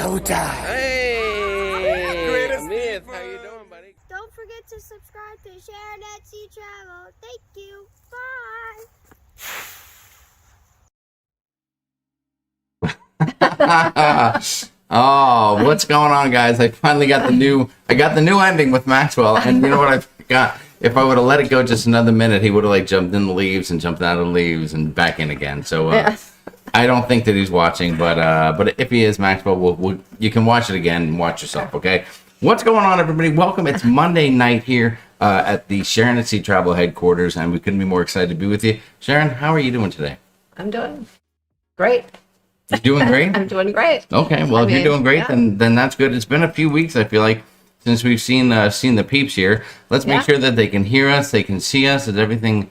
Roatan. Hey, Amir, how you doing, buddy? Don't forget to subscribe to Sharonatsea Travel. Thank you. Bye. Oh, what's going on, guys? I finally got the new ending with Maxwell, and you know what I forgot? If I would have let it go just another minute, he would have jumped in the leaves and jumped out of the leaves and back in again. So I don't think that he's watching, but if he is, Maxwell, you can watch it again and watch yourself, okay? What's going on, everybody? Welcome. It's Monday night here at the Sharon at Sea Travel headquarters, and we couldn't be more excited to be with you. Sharon, how are you doing today? I'm doing great. You doing great? I'm doing great. Okay, well, if you're doing great, then that's good. It's been a few weeks, I feel like, since we've seen the peeps here. Let's make sure that they can hear us, they can see us. Is everything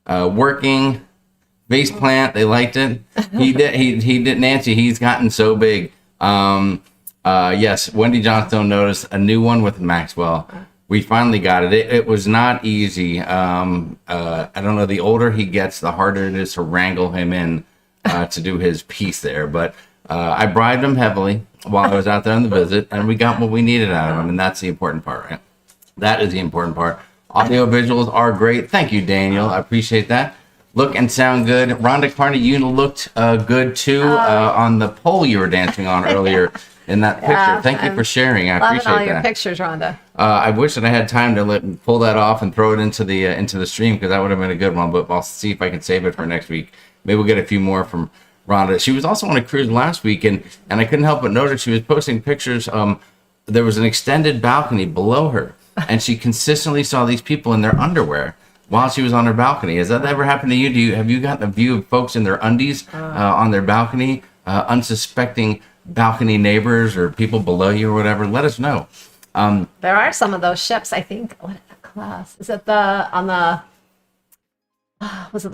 working? Base plant, they liked it. He did. Nancy, he's gotten so big. Yes, Wendy Johnstone noticed a new one with Maxwell. We finally got it. It was not easy. I don't know. The older he gets, the harder it is to wrangle him in to do his piece there. But I bribed him heavily while I was out there on the visit, and we got what we needed out of him, and that's the important part, right? That is the important part. Audio visuals are great. Thank you, Daniel. I appreciate that. Look and sound good. Rhonda Carney, you looked good too on the pole you were dancing on earlier in that picture. Thank you for sharing. I appreciate that. Loving all your pictures, Rhonda. I wish that I had time to pull that off and throw it into the stream, because that would have been a good one. But I'll see if I can save it for next week. Maybe we'll get a few more from Rhonda. She was also on a cruise last week, and I couldn't help but notice she was posting pictures. There was an extended balcony below her, and she consistently saw these people in their underwear while she was on her balcony. Has that ever happened to you? Have you gotten a view of folks in their undies on their balcony, unsuspecting balcony neighbors or people below you or whatever? Let us know. There are some of those ships, I think. What class? Is it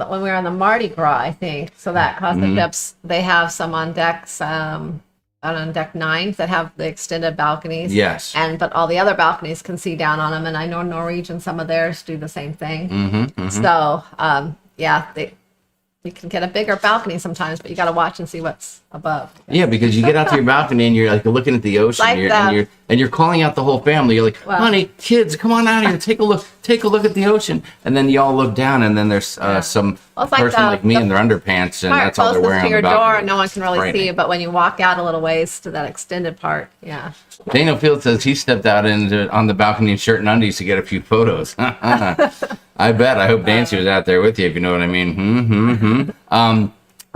when we were on the Mardi Gras, I think. So that class of ships, they have some on decks, on deck 9 that have the extended balconies. Yes. But all the other balconies can see down on them, and I know Norwegian, some of theirs do the same thing. So, you can get a bigger balcony sometimes, but you got to watch and see what's above. Yeah, because you get out to your balcony and you're looking at the ocean, and you're calling out the whole family. You're like, honey, kids, come on out here, take a look at the ocean. And then you all look down, and then there's some person like me in their underpants, and that's all they're wearing on the balcony. To your door, no one can really see you, but when you walk out a little ways to that extended part, Daniel Field says he stepped out on the balcony in shirt and undies to get a few photos. I bet. I hope Nancy was out there with you, if you know what I mean.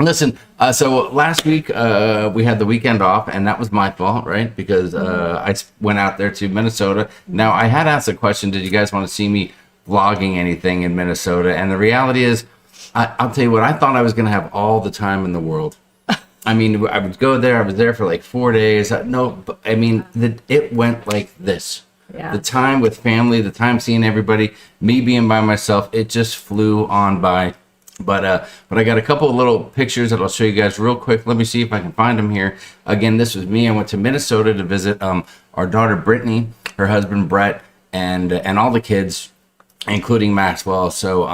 Listen, so last week we had the weekend off, and that was my fault, right? Because I went out there to Minnesota. Now, I had asked a question, did you guys want to see me vlogging anything in Minnesota? And the reality is, I'll tell you what, I thought I was going to have all the time in the world. I mean, I would go there. I was there for like 4 days. It went like this. Yeah. The time with family, the time seeing everybody, me being by myself, it just flew on by. But I got a couple of little pictures that I'll show you guys real quick. Let me see if I can find them here. Again, this was me. I went to Minnesota to visit our daughter Brittany, her husband Brett, and all the kids, including Maxwell. So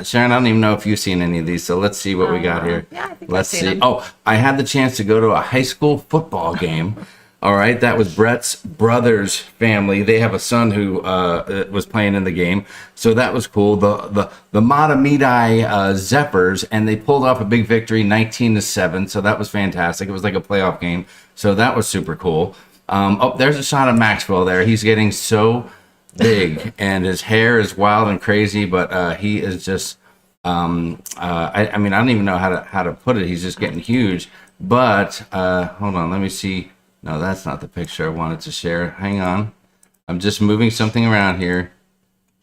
Sharon, I don't even know if you've seen any of these. So let's see what we got here. Yeah, I think let's I've see. seen them. Oh, I had the chance to go to a high school football game. All right, that was Brett's brother's family. They have a son who was playing in the game, so that was cool. The Matamidi Zephyrs, and they pulled off a big victory, 19-7. So that was fantastic. It was like a playoff game, so that was super cool. There's a shot of Maxwell there. He's getting so big, and his hair is wild and crazy, but he is just. I don't even know how to put it. He's just getting huge. But hold on, let me see. No, that's not the picture I wanted to share. Hang on. I'm just moving something around here.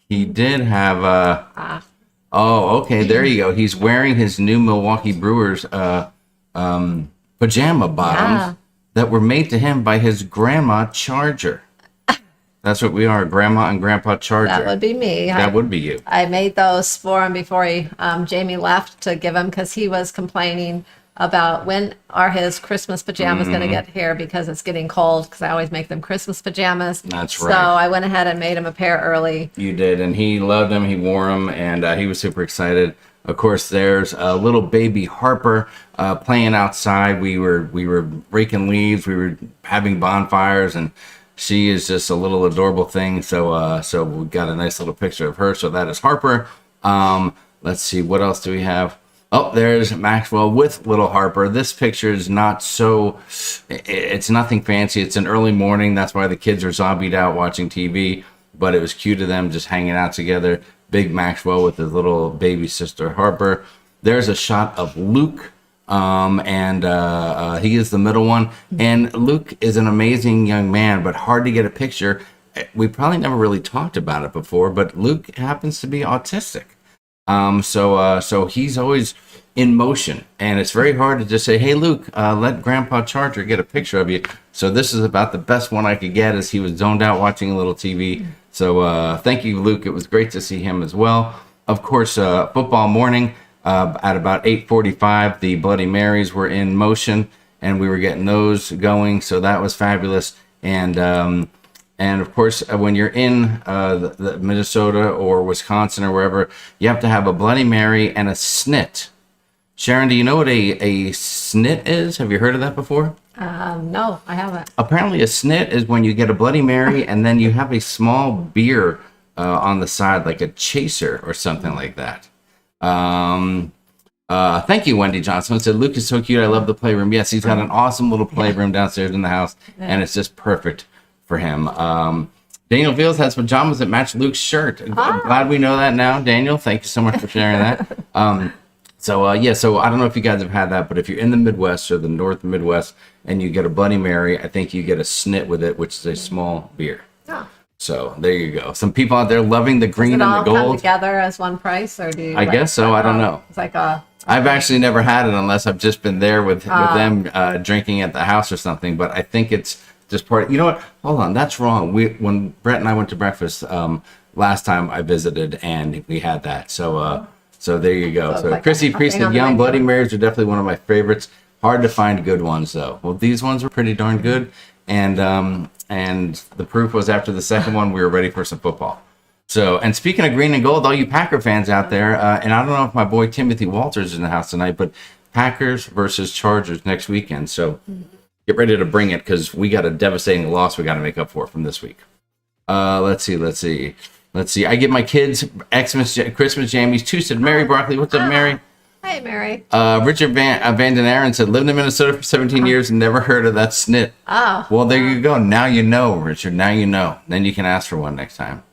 He did have Oh, okay, there you go. He's wearing his new Milwaukee Brewers pajama bottoms that were made to him by his grandma Charger. That's what we are, Grandma and Grandpa Charger. That would be me. That would be you. I made those for him before Jamie left to give him, because he was complaining about when are his Christmas pajamas going to get here, because it's getting cold, because I always make them Christmas pajamas. That's right. So I went ahead and made him a pair early. You did, and he loved them. He wore them, and he was super excited. Of course, there's a little baby Harper playing outside. We were raking leaves. We were having bonfires, and she is just a little adorable thing. So we got a nice little picture of her. So that is Harper. Let's see, what else do we have? Oh, there's Maxwell with little Harper. This picture is not so, it's nothing fancy. It's an early morning. That's why the kids are zombied out watching TV. But it was cute of them just hanging out together. Big Maxwell with his little baby sister Harper. There's a shot of Luke. And he is the middle one. And Luke is an amazing young man, but hard to get a picture. We probably never really talked about it before, but Luke happens to be autistic. So he's always in motion, and it's very hard to just say, "Hey, Luke, let Grandpa Charger get a picture of you." So this is about the best one I could get, as he was zoned out watching a little TV. So thank you, Luke. It was great to see him as well. Of course, football morning at about 8:45, the Bloody Marys were in motion, and we were getting those going. So that was fabulous. And of course, when you're in the Minnesota or Wisconsin or wherever, you have to have a Bloody Mary and a snit. Sharon, do you know what a snit is? Have you heard of that before? No, I haven't. Apparently, a snit is when you get a Bloody Mary and then you have a small beer on the side, like a chaser or something like that. Thank you, Wendy Johnson. Said Luke is so cute. I love the playroom. Yes, he's got an awesome little playroom downstairs in the house, and it's just perfect for him. Daniel Fields has pajamas that match Luke's shirt. I'm glad we know that now, Daniel. Thank you so much for sharing that. So I don't know if you guys have had that, but if you're in the Midwest or the North Midwest and you get a Bloody Mary, I think you get a snit with it, which is a small beer. Oh. So there you go. Some people out there loving the green and the Does it all come gold. together as one price, or do you? I guess so. I don't know. It's like a. I've actually never had it unless I've just been there with them drinking at the house or something. But I think it's just part. You know what? Hold on, that's wrong. When Brett and I went to breakfast last time I visited, and we had that. So there you go. So like Chrissy a Priest thing on said, the "Young menu." Bloody Marys are definitely one of my favorites. Hard to find good ones though. Well, these ones were pretty darn good, and the proof was after the second one we were ready for some football. So, and speaking of green and gold, all you Packer fans out there, and I don't know if my boy Timothy Walters is in the house tonight, but Packers versus Chargers next weekend. So get ready to bring it, because we got a devastating loss we got to make up for from this week. Let's see. I give my kids Christmas jammies too. Said Mary Barkley. What's up, Mary? Hey, Mary. Richard Van Den Aren said, lived in Minnesota for 17 years and never heard of that snit. Oh. Well, there you go. Now you know, Richard. Now you know. Then you can ask for one next time.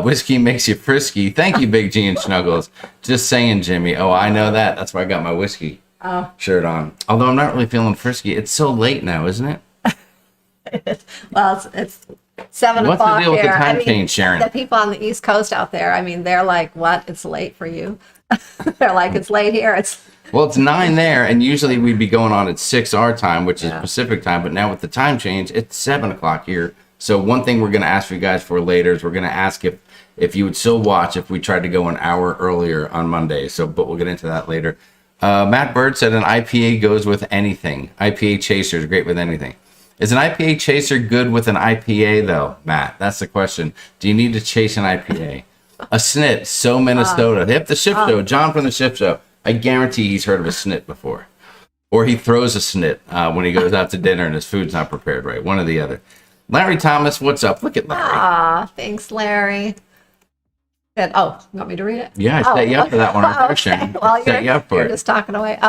Whiskey makes you frisky. Thank you, Big G and Snuggles. Just saying, Jimmy. Oh, I know that. That's why I got my whiskey shirt on. Although I'm not really feeling frisky. It's so late now, isn't it? Well, it's 7 What's the o'clock deal with the here. time change, Sharon? The people on the East Coast out there, I mean, they're like, "What? It's late for you?" They're like, "It's late here." Well, it's 9 there, and usually we'd be going on at 6 our time, which is Pacific time. But now with the time change, it's 7 o'clock here. So one thing we're going to ask you guys for later is we're going to ask if you would still watch if we tried to go an hour earlier on Monday. So, but we'll get into that later. Matt Bird said an IPA goes with anything. IPA chaser is great with anything. Is an IPA chaser good with an IPA though, Matt? That's the question. Do you need to chase an IPA? A snit, so Minnesota. Hip the Ship Show, John from the Ship Show. I guarantee he's heard of a snit before. Or he throws a snit when he goes out to dinner and his food's not prepared right. One or the other. Larry Thomas, what's up? Look at Larry. Thanks, Larry. You want me to read it? Yeah, I set you up for that one. Okay. Well, Set you up for you're it. just talking away.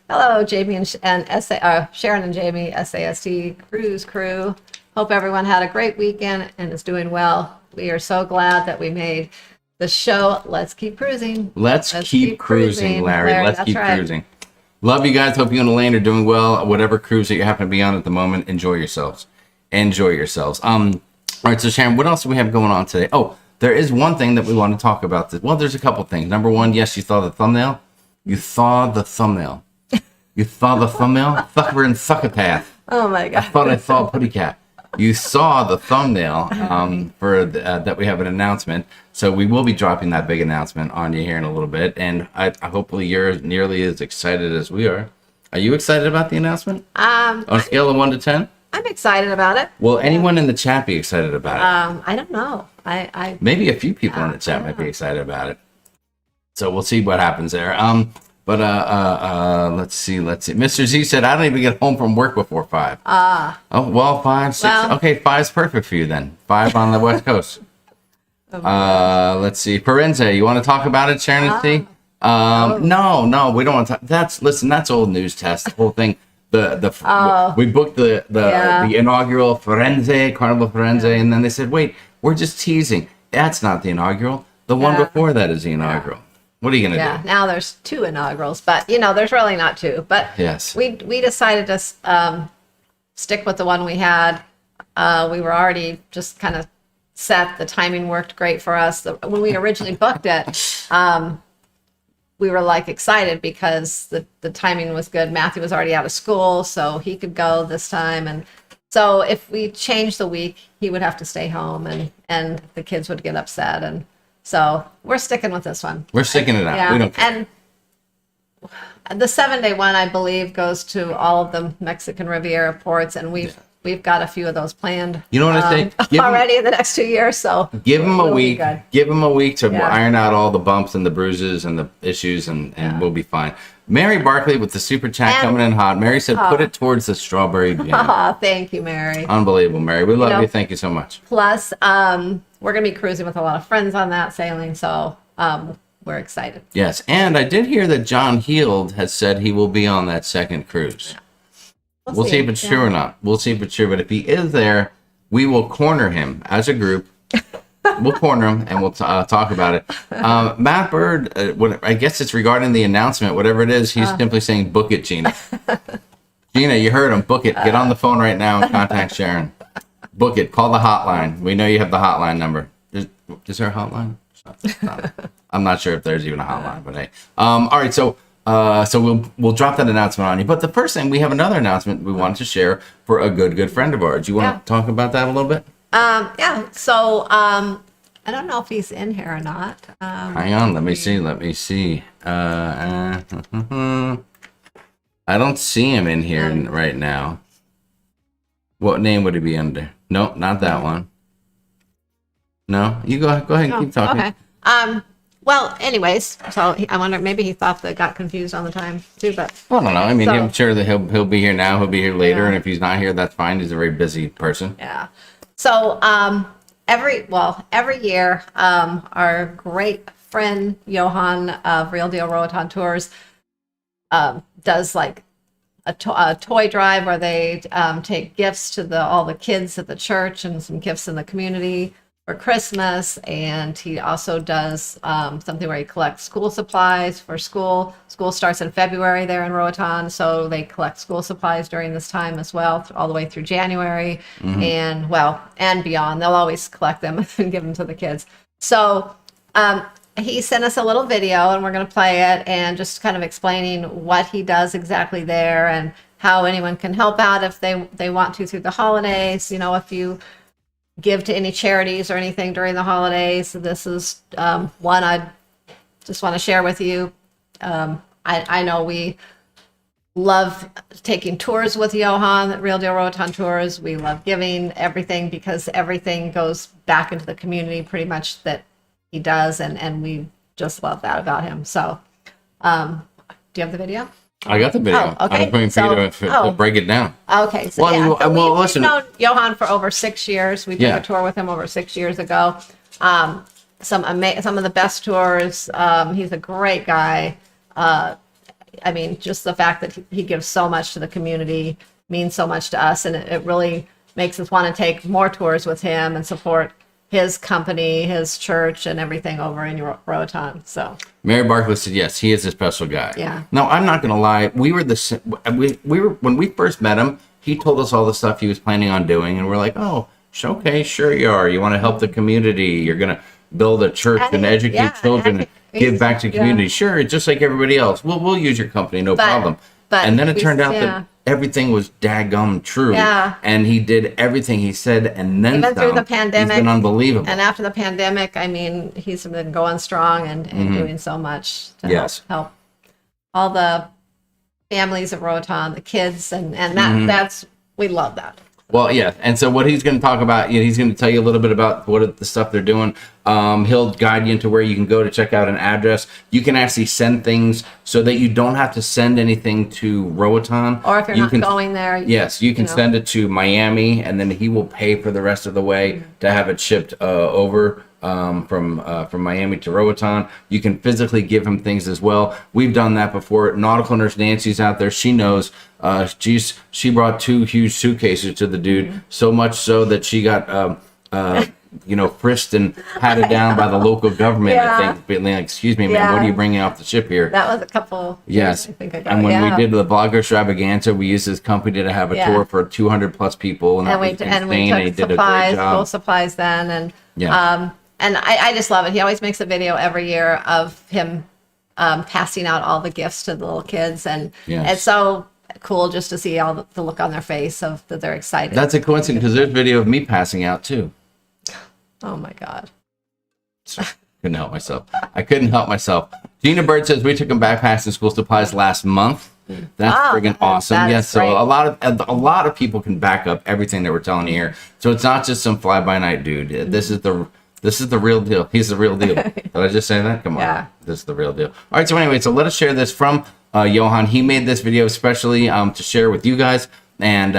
Hello, Jamie and Sharon and Jamie, SAST Cruise Crew. Hope everyone had a great weekend and is doing well. We are so glad that we made the show. Let's keep cruising. Let's keep cruising, Larry. Let's keep right. cruising. Love you guys. Hope you and Elaine are doing well. Whatever cruise that you happen to be on at the moment, enjoy yourselves. Enjoy yourselves. All right, so Sharon, what else do we have going on today? Oh, there is one thing that we want to talk about. Well, there's a couple things. Number one, yes, you saw the thumbnail. You saw the thumbnail. You saw the thumbnail? Thucker and succotath. Oh, my God. I thought I saw a putty cat. You saw the thumbnail for that we have an announcement. So we will be dropping that big announcement on you here in a little bit. And I hopefully you're nearly as excited as we are. Are you excited about the announcement? On a scale of 1 to 10? I'm excited about it. Will anyone in the chat be excited about it? I don't know. I Maybe a few people in the chat might be excited about it. So we'll see what happens there. But let's see. Mr. Z said, I don't even get home from work before 5. Oh, well, 5, 6. Well. Okay, 5's perfect for you then. 5 on the West Coast. Let's see. Parenze, you want to talk about it, Sharon T? No, we don't want to. That's old news test. The whole thing. We booked the inaugural Carnival Firenze, and then they said, wait, we're just teasing. That's not the inaugural. The one before that is the inaugural. What are you gonna do? Yeah, now there's 2 inaugurals, but there's really not 2. But yes, we decided to stick with the one we had. We were already just kind of set. The timing worked great for us. When we originally booked it, we were like excited because the timing was good. Matthew was already out of school, so he could go this time. And so if we changed the week, he would have to stay home, and the kids would get upset. And so we're sticking with this one. We're sticking it out. We don't care. And the 7-day one, I believe, goes to all of the Mexican Riviera ports, and we've got a few of those planned. You know what I say? Already in the next 2 years. So give them a week. Give them a week to Yeah. iron out all the bumps and the bruises and the issues, and we'll be fine. Mary Barkley with the super chat coming in hot. Mary said, put it towards the strawberry jam. Thank you, Mary. Unbelievable, Mary. We love you. Thank you so much. Plus, we're going to be cruising with a lot of friends on that sailing, so we're excited. Yes, and I did hear that John Heald has said he will be on that second cruise. Yeah. We'll see if it's true or not. We'll see if it's true, but if he is there, we will corner him as a group. We'll corner him and we'll talk about it. Matt Bird, I guess it's regarding the announcement, whatever it is, he's simply saying, book it, Gina. Gina, you heard him. Book it. Get on the phone right now and contact Sharon. Book it. Call the hotline. We know you have the hotline number. Is there a hotline? I'm not sure if there's even a hotline, but hey. All right, so we'll drop that announcement on you. But the first thing, we have another announcement we wanted to share for a good friend of ours. You want to talk about that a little bit? Yeah. So I don't know if he's in here or not. Hang on. Let me see. I don't see him in here right now. What name would he be under? No, not that one. No, you go ahead and keep talking. Okay. Well, anyways, so I wonder, maybe he thought that got confused on the time too, but I don't know. I mean, I'm sure that he'll be here now. He'll be here later, and if he's not here, that's fine. He's a very busy person. Yeah. So every year, our great friend Johan of Real Deal Roatan Tours does like a toy drive where they take gifts to all the kids at the church and some gifts in the community for Christmas. And he also does something where he collects school supplies for school. School starts in February there in Roatan, so they collect school supplies during this time as well, all the way through January, and beyond. They'll always collect them and give them to the kids. So he sent us a little video, and we're going to play it, and just kind of explaining what he does exactly there and how anyone can help out if they want to through the holidays. You know, if you give to any charities or anything during the holidays, this is one I just want to share with you. I know we love taking tours with Johan at Real Deal Roatan Tours. We love giving everything because everything goes back into the community pretty much that he does, and we just love that about him. So do you have the video? I got the video. Oh, okay. I was waiting for you to break it down. Okay. So, listen. We've known Johan for over 6 years. We did a tour with him over 6 years ago. Some of the best tours. He's a great guy. I mean, just the fact that he gives so much to the community means so much to us, and it really makes us want to take more tours with him and support his company, his church, and everything over in Roatan. So Mary Barkley said, yes, he is a special guy. Yeah. No, I'm not going to lie. We were when we first met him, he told us all the stuff he was planning on doing, and we're like, oh, okay, sure you are. You want to help the community. You're going to build a church and educate children and give back to the community. Sure, just like everybody else. We'll use your company, no problem. And then it turned out that everything was daggum true. Yeah. And he did everything he said, and then even through the pandemic. He's been unbelievable. And after the pandemic, I mean, he's been going strong and doing so much to help all the families of Roatan, the kids, and that's we love that. Well, yeah, and so what he's going to talk about, he's going to tell you a little bit about what the stuff they're doing. He'll guide you into where you can go to check out an address. You can actually send things so that you don't have to send anything to Roatan. Or if you're not going there. Yes, you can send it to Miami, and then he will pay for the rest of the way to have it shipped over from Miami to Roatan. You can physically give him things as well. We've done that before. Nautical Nurse Nancy's out there. She knows. She brought 2 huge suitcases to the dude, so much so that she got frisked and patted down by the local government. I think, being like, excuse me, man, what are you bringing off the ship here? That was a couple. Yes, I think I got and when we did the Blogger Extravaganza, we used this company to have a tour for 200 plus people, and we took supplies, school supplies then, and I just love it. He always makes a video every year of him passing out all the gifts to the little kids, and it's so cool just to see all the look on their face of that they're excited. That's a coincidence because there's video of me passing out too. Oh my God. Sorry, couldn't help myself. I couldn't help myself. Gina Bird says we took him backpacks and school supplies last month. That's friggin' awesome. Yes, so a lot of people can back up everything that we're telling you here. So it's not just some fly by night dude. This is the real deal. He's the real deal. Did I just say that? Come on. Yeah. This is the real deal. All right. So anyway, so let us share this from Johan. He made this video especially to share with you guys, and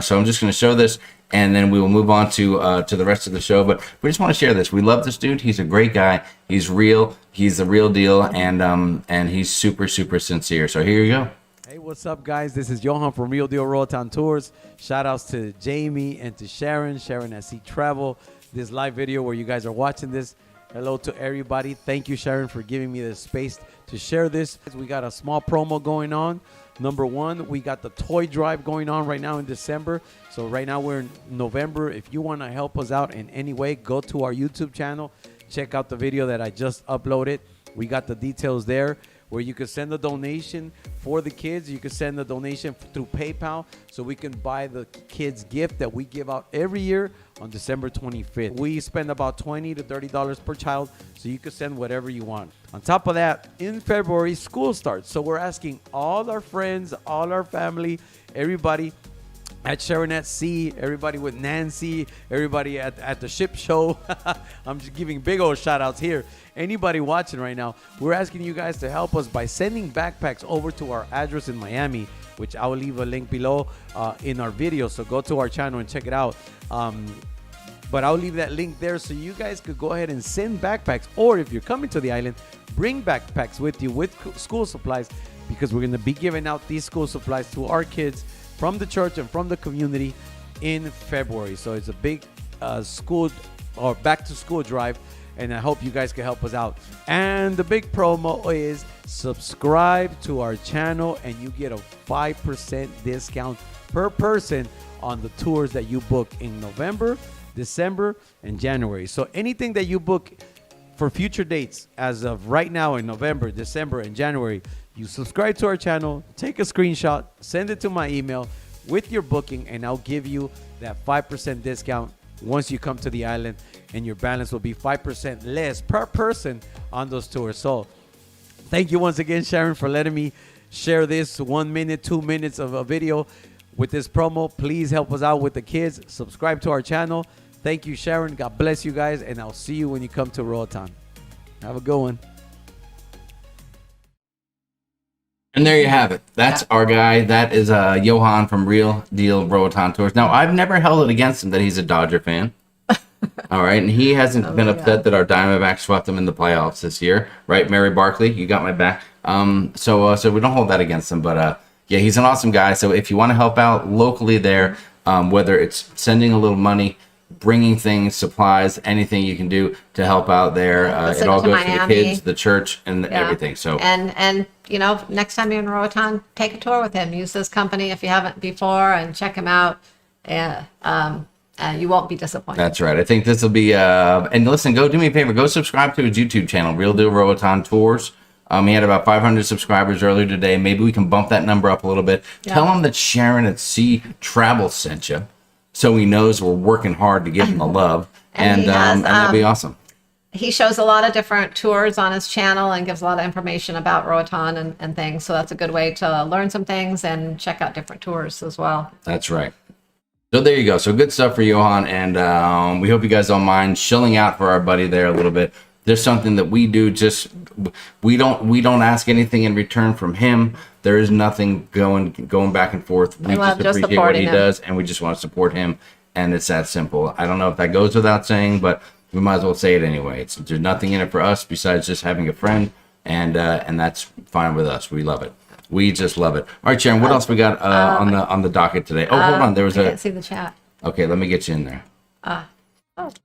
so I'm just going to show this, and then we will move on to the rest of the show. But we just want to share this. We love this dude. He's a great guy. He's real. He's the real deal, and he's super, super sincere. So here you go. Hey, what's up, guys? This is Johan from Real Deal Roatan Tours. Shout outs to Jamie and to Sharon at Sea Travel. This live video where you guys are watching this. Hello to everybody. Thank you, Sharon, for giving me the space to share this. We got a small promo going on. Number one, we got the toy drive going on right now in December. So right now we're in November. If you want to help us out in any way, go to our YouTube channel. Check out the video that I just uploaded. We got the details there where you can send a donation for the kids. You can send a donation through PayPal so we can buy the kids gift that we give out every year on December 25th. We spend about $20 to $30 per child, so you can send whatever you want. On top of that, in February, school starts. So we're asking all our friends, all our family, everybody at Sharonatsea, everybody with Nancy, everybody at the ship show. I'm just giving big old shout outs here. Anybody watching right now, we're asking you guys to help us by sending backpacks over to our address in Miami, which I will leave a link below in our video. So go to our channel and check it out. But I'll leave that link there so you guys could go ahead and send backpacks. Or if you're coming to the island, bring backpacks with you with school supplies, because we're going to be giving out these school supplies to our kids from the church and from the community in February. So it's a big school or back to school drive, and I hope you guys can help us out. And the big promo is subscribe to our channel and you get a 5% discount per person on the tours that you book in November, December, and January. So anything that you book for future dates as of right now in November, December, and January, you subscribe to our channel, take a screenshot, send it to my email with your booking, and I'll give you that 5% discount once you come to the island, and your balance will be 5% less per person on those tours. So thank you once again, Sharon, for letting me share this 1 minute, 2 minutes of a video with this promo. Please help us out with the kids. Subscribe to our channel. Thank you, Sharon. God bless you guys, and I'll see you when you come to Roatan. Have a good one. And there you have it. That's our guy. That is Johan from Real Deal Roatan Tours. Now, I've never held it against him that he's a Dodger fan. All right, and he hasn't been upset that our Diamondbacks swept them in the playoffs this year, right? Mary Barkley, you got my back. So we don't hold that against him, but yeah, he's an awesome guy. So if you want to help out locally there, whether it's sending a little money, bringing things, supplies, anything you can do to help out there, it all goes to the kids, the church, and everything. So and you know, next time you're in Roatan, take a tour with him. Use this company if you haven't before, and check him out. And you won't be disappointed. That's right. I think this will be and listen, go do me a favor, go subscribe to his YouTube channel, Real Deal Roatan Tours. He had about 500 subscribers earlier today. Maybe we can bump that number up a little bit. Tell him that Sharon at Sea Travel sent you, so he knows we're working hard to give him the love, and that'd be awesome. He shows a lot of different tours on his channel and gives a lot of information about Roatan and things. So that's a good way to learn some things and check out different tours as well. That's right. So there you go. So good stuff for Johan, and we hope you guys don't mind shilling out for our buddy there a little bit. There's something that we do. Just we don't ask anything in return from him. There is nothing going back and forth. We love just just appreciate what he supporting him. does, and we just want to support him. And it's that simple. I don't know if that goes without saying, but we might as well say it anyway. There's nothing in it for us besides just having a friend, and that's fine with us. We love it. We just love it. All right, Sharon. What else we got on the docket today? Oh, hold on. There was I can't see the chat. Okay, let me get you in there.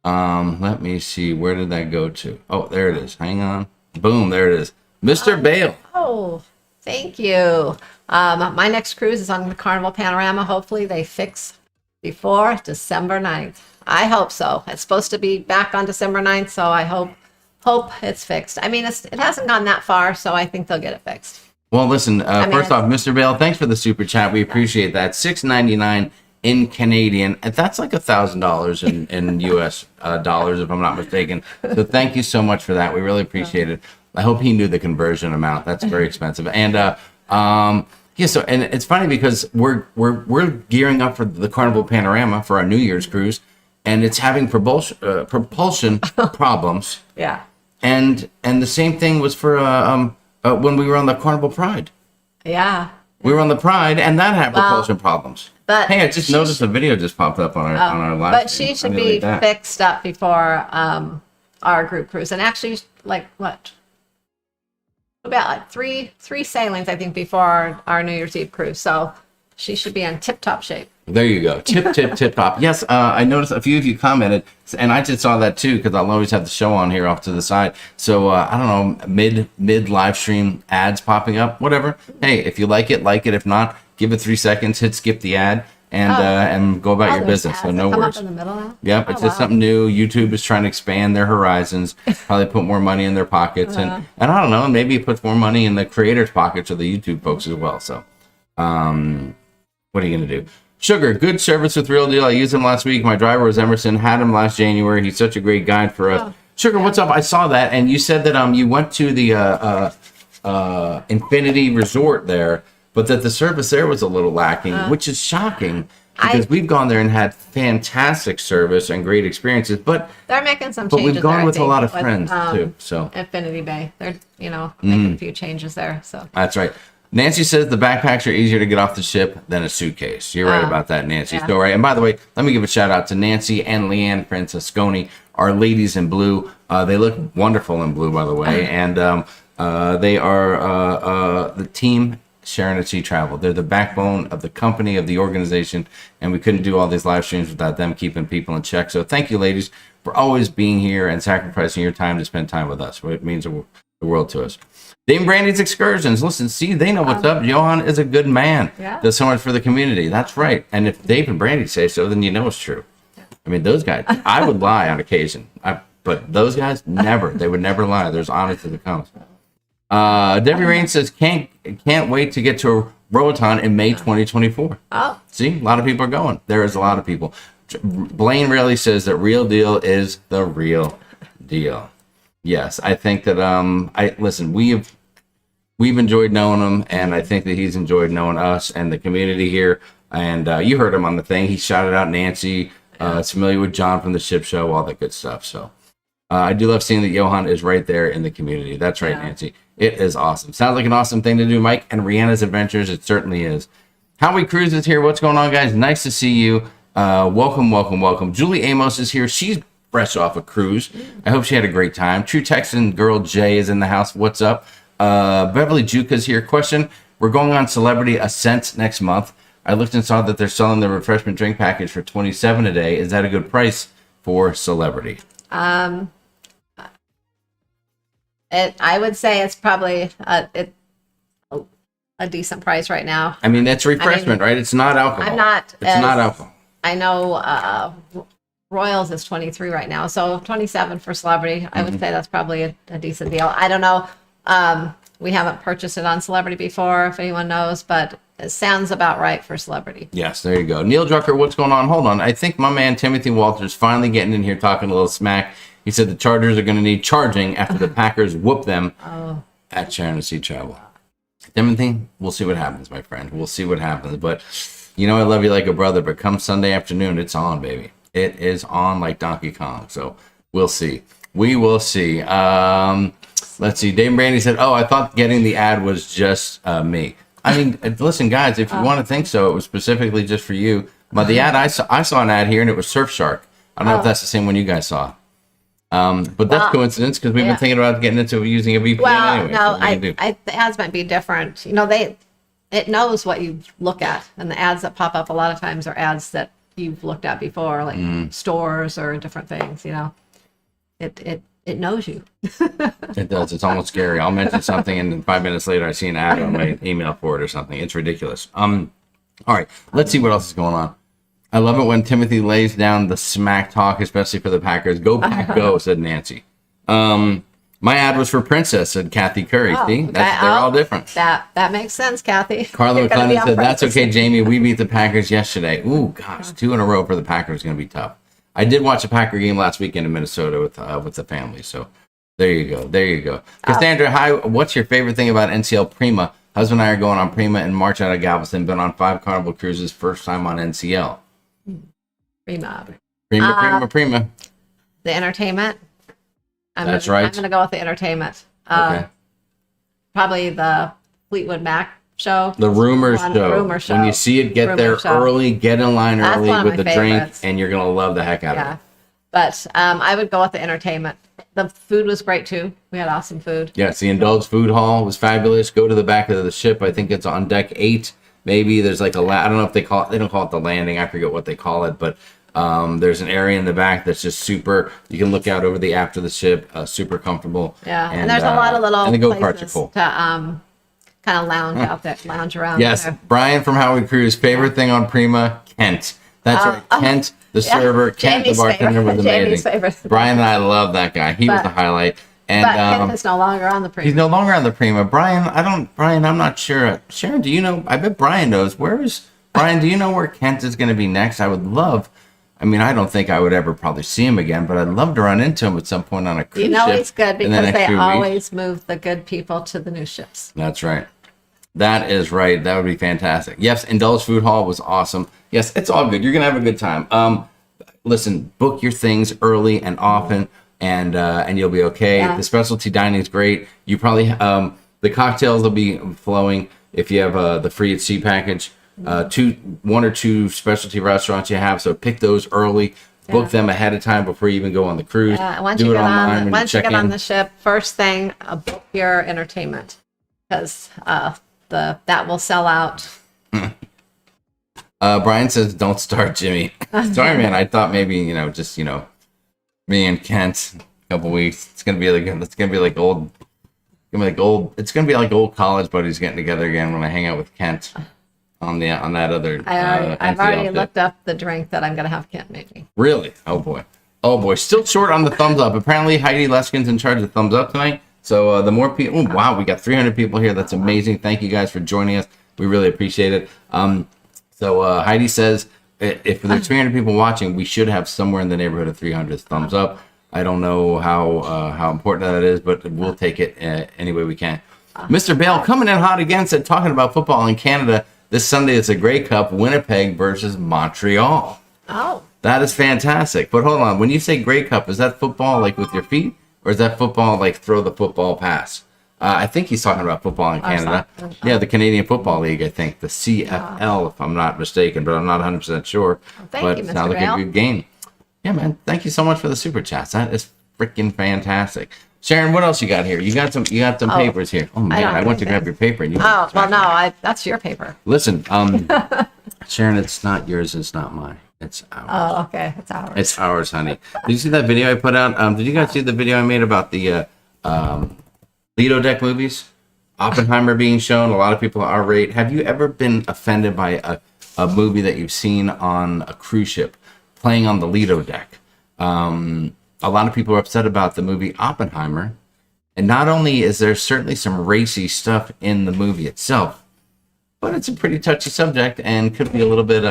Let me see. Where did that go to? Oh, there it is. Hang on. Boom. There it is. Mr. Bale. Oh, thank you. My next cruise is on the Carnival Panorama. Hopefully they fix before December 9th. I hope so. It's supposed to be back on December 9th, so I hope it's fixed. I mean, it hasn't gone that far, so I think they'll get it fixed. Well, listen, first off, Mr. Bale, thanks for the super chat. We appreciate that. $6.99 in Canadian. And that's like $1,000 in US dollars, if I'm not mistaken. So thank you so much for that. We really appreciate it. I hope he knew the conversion amount. That's very expensive. And yeah, so and it's funny because we're gearing up for the Carnival Panorama for our New Year's cruise, and it's having propulsion problems. Yeah. And the same thing was for when we were on the Carnival Pride. Yeah. We were on the Pride, and that had propulsion problems. But hey, I just noticed a video just popped up on our live. But stream. she should I need to be leave that. fixed up before our group cruise. And actually, like what? About like three sailings, I think, before our New Year's Eve cruise. So she should be in tip-top shape. There you go. Tip top. Yes, I noticed a few of you commented, and I just saw that too because I'll always have the show on here off to the side. So I don't know, mid live stream ads popping up, whatever. Hey, if you like it, like it. If not, give it 3 seconds, hit skip the ad, and go about your there's business. ads So that no come worries. up in the middle now? Yep, it's Oh, just wow. something new. YouTube is trying to expand their horizons, probably put more money in their pockets, and I don't know, maybe it puts more money in the creators' pockets of the YouTube folks as well. So, what are you gonna do? Sugar, good service with Real Deal. I used him last week. My driver was Emerson. Had him last January. He's such a great guide for us. Sugar, what's up? I saw that, and you said that you went to the Infinity Resort there, but that the service there was a little lacking, which is shocking because we've gone there and had fantastic service and great experiences. But They're making some but changes. we've gone there, I with a think, lot of friends too. So Infinity Bay. They're making a few changes there. So that's right. Nancy says the backpacks are easier to get off the ship than a suitcase. You're right about that, Nancy. Yeah. So right. And by the way, let me give a shout out to Nancy and Leanne Francesconi, our ladies in blue. They look wonderful in blue, by the way. And they are the team Sharonatsea Travel. They're the backbone of the company, of the organization. And we couldn't do all these live streams without them keeping people in check. So thank you, ladies, for always being here and sacrificing your time to spend time with us. It means the world to us. Dame Brandy's Excursions. Listen, see, they know what's up. Johan is a good man. Yeah. Does so much for the community. That's right. And if Dave and Brandy say so, then you know it's true. I mean, those guys, I would lie on occasion. But those guys, never. They would never lie. There's honesty that comes. Debbie Rain says, can't wait to get to Roatan in May 2024. Oh. See, a lot of people are going. There is a lot of people. Blaine really says that Real Deal is the real deal. Yes, I think that listen, we've enjoyed knowing him, and I think that he's enjoyed knowing us and the community here. And you heard him on the thing. He shouted out Nancy. Is familiar with John from the Ship Show, all that good stuff. So I do love seeing that Johan is right there in the community. That's right, Nancy. It is awesome. Sounds like an awesome thing to do, Mike. And Rihanna's Adventures, it certainly is. Howie Cruz is here. What's going on, guys? Nice to see you. Welcome. Julie Amos is here. She's fresh off a cruise. I hope she had a great time. True Texan girl Jay is in the house. What's up? Beverly Juka's here. Question: we're going on Celebrity Ascent next month. I looked and saw that they're selling the refreshment drink package for $27 a day. Is that a good price for Celebrity? I would say it's probably a decent price right now. I mean, that's refreshment, right? It's not alcohol. I'm not. It's not alcohol. I know Royals is 23 right now, so 27 for Celebrity. I would say that's probably a decent deal. I don't know. We haven't purchased it on Celebrity before, if anyone knows, but it sounds about right for Celebrity. Yes, there you go. Neil Drucker, what's going on? Hold on. I think my man Timothy Walters finally getting in here talking a little smack. He said the Chargers are going to need charging after the Packers whoop them at Sharonatsea Travel. Timothy, we'll see what happens, my friend. We'll see what happens. But You know I love you like a brother, but come Sunday afternoon, it's on, baby. It is on like Donkey Kong. So we'll see. We will see. Let's see. Dave Brandy said, "Oh, I thought getting the ad was just me." I mean, listen, guys, if you want to think so, it was specifically just for you. But the ad I saw an ad here, and it was Surfshark. I don't know if that's the same one you guys saw. But that's coincidence because we've been thinking about getting into using a VPN Well, anyway. no, the ads might be different. You know, it knows what you look at, and the ads that pop up a lot of times are ads that you've looked at before, like stores or different things. You know, it knows you. It does. It's almost scary. I'll mention something, and then 5 minutes later, I see an ad on my email for it or something. It's ridiculous. All right, let's see what else is going on. I love it when Timothy lays down the smack talk, especially for the Packers. Go Pack, go, said Nancy. My ad was for Princess, said Kathy Curry. See, they're all different. That makes sense, Kathy. Carla You're gonna be McClendon on said, "That's purpose." okay, Jamie. We beat the Packers yesterday." Ooh, gosh, 2 in a row for the Packers is going to be tough. I did watch a Packer game last weekend in Minnesota with the family. So there you go. There you go. Cassandra, hi. What's your favorite thing about NCL Prima? Husband and I are going on Prima in March out of Galveston. Been on 5 Carnival cruises. First time on NCL. Prima. Prima. The entertainment. That's right. I'm going to go with the entertainment. Okay. Probably the Fleetwood Mac show. The rumor One show. rumor show. When you see it, get Rumor there show. early. Get in line That's early one of with my the drink, favorites. and you're gonna love the heck out of Yeah. it. But I would go with the entertainment. The food was great too. We had awesome food. Yes, the Indulge Food Hall was fabulous. Go to the back of the ship. I think it's on deck 8. Maybe there's like I don't know if they don't call it the landing. I forget what they call it, but there's an area in the back that's just super. You can look out over the aft of the ship. Super comfortable. Yeah, and there's a lot of little and the go-karts are places cool. to kind of lounge out there, lounge around. Yes, there. Brian from Howard Cruz. Favorite thing on Prima, Kent. That's right, Kent, the yeah. server. Kent, Jamie's the bartender, favorite. was Jamie's amazing. favorite. Brian and I love that guy. He was But- the highlight. And But Kent is no longer on the Prima. he's no longer on the Prima. Brian, I'm not sure. Sharon, do you know? I bet Brian knows. Brian, do you know where Kent is going to be next? I would love. I mean, I don't think I would ever probably see him again, but I'd love to run into him at some point on a cruise You know ship he's good in the because next they few weeks. always move the good people to the new ships. That's right. That is right. That would be fantastic. Yes, Indulge Food Hall was awesome. Yes, it's all good. You're going to have a good time. Listen, book your things early and often, and you'll be okay. Yeah. The specialty dining is great. You probably the cocktails will be flowing if you have the free at sea package. 1 or 2 specialty restaurants you have, so pick those early. Book Yeah. them ahead of time before you even go on the cruise. Yeah, once Do you it get online on, when you once you check get on in. the ship, first thing, book your entertainment because that will sell out. Brian says, "Don't start, Jimmy." Sorry, man. I thought maybe just me and Kent a couple weeks. It's gonna be like old. It's gonna be like old college buddies getting together again when I hang out with Kent on that other. I've NCL already ship. looked up the drink that I'm going to have Kent make me. Really? Oh boy. Still short on the thumbs up. Apparently Heidi Leskin's in charge of thumbs up tonight. So the more people. Oh, wow, we got 300 people here. That's amazing. Thank you guys for joining us. We really appreciate it. So Heidi says if there's 300 people watching, we should have somewhere in the neighborhood of 300 thumbs up. I don't know how important that is, but we'll take it any way we can. Mr. Bale coming in hot again, said talking about football in Canada. This Sunday it's a Grey Cup, Winnipeg versus Montreal. Oh, That is fantastic. But hold on, when you say Grey Cup, is that football like with your feet? Or is that football like throw the football pass? I think he's talking about football in Canada. Yeah, the Canadian Football League, I think. The CFL, if I'm not mistaken, but I'm not 100% sure. thank But you, it Mr. sounds like Bale. a good game. Yeah, man. Thank you so much for the super chats. That is freaking fantastic. Sharon, what else you got here? You got some papers here. Oh man, don't I have went to grab anything. your paper and you oh well, no, that's your paper. Listen, Sharon, it's not yours, it's not mine. It's ours. Oh, okay, it's ours. It's ours, honey. Did you see that video I put out? Did you guys see the video I made about the Lido deck movies? Oppenheimer being shown. A lot of people are irate. Have you ever been offended by a movie that you've seen on a cruise ship playing on the Lido deck? A lot of people are upset about the movie Oppenheimer. And not only is there certainly some racy stuff in the movie itself, but it's a pretty touchy subject and could be a little bit,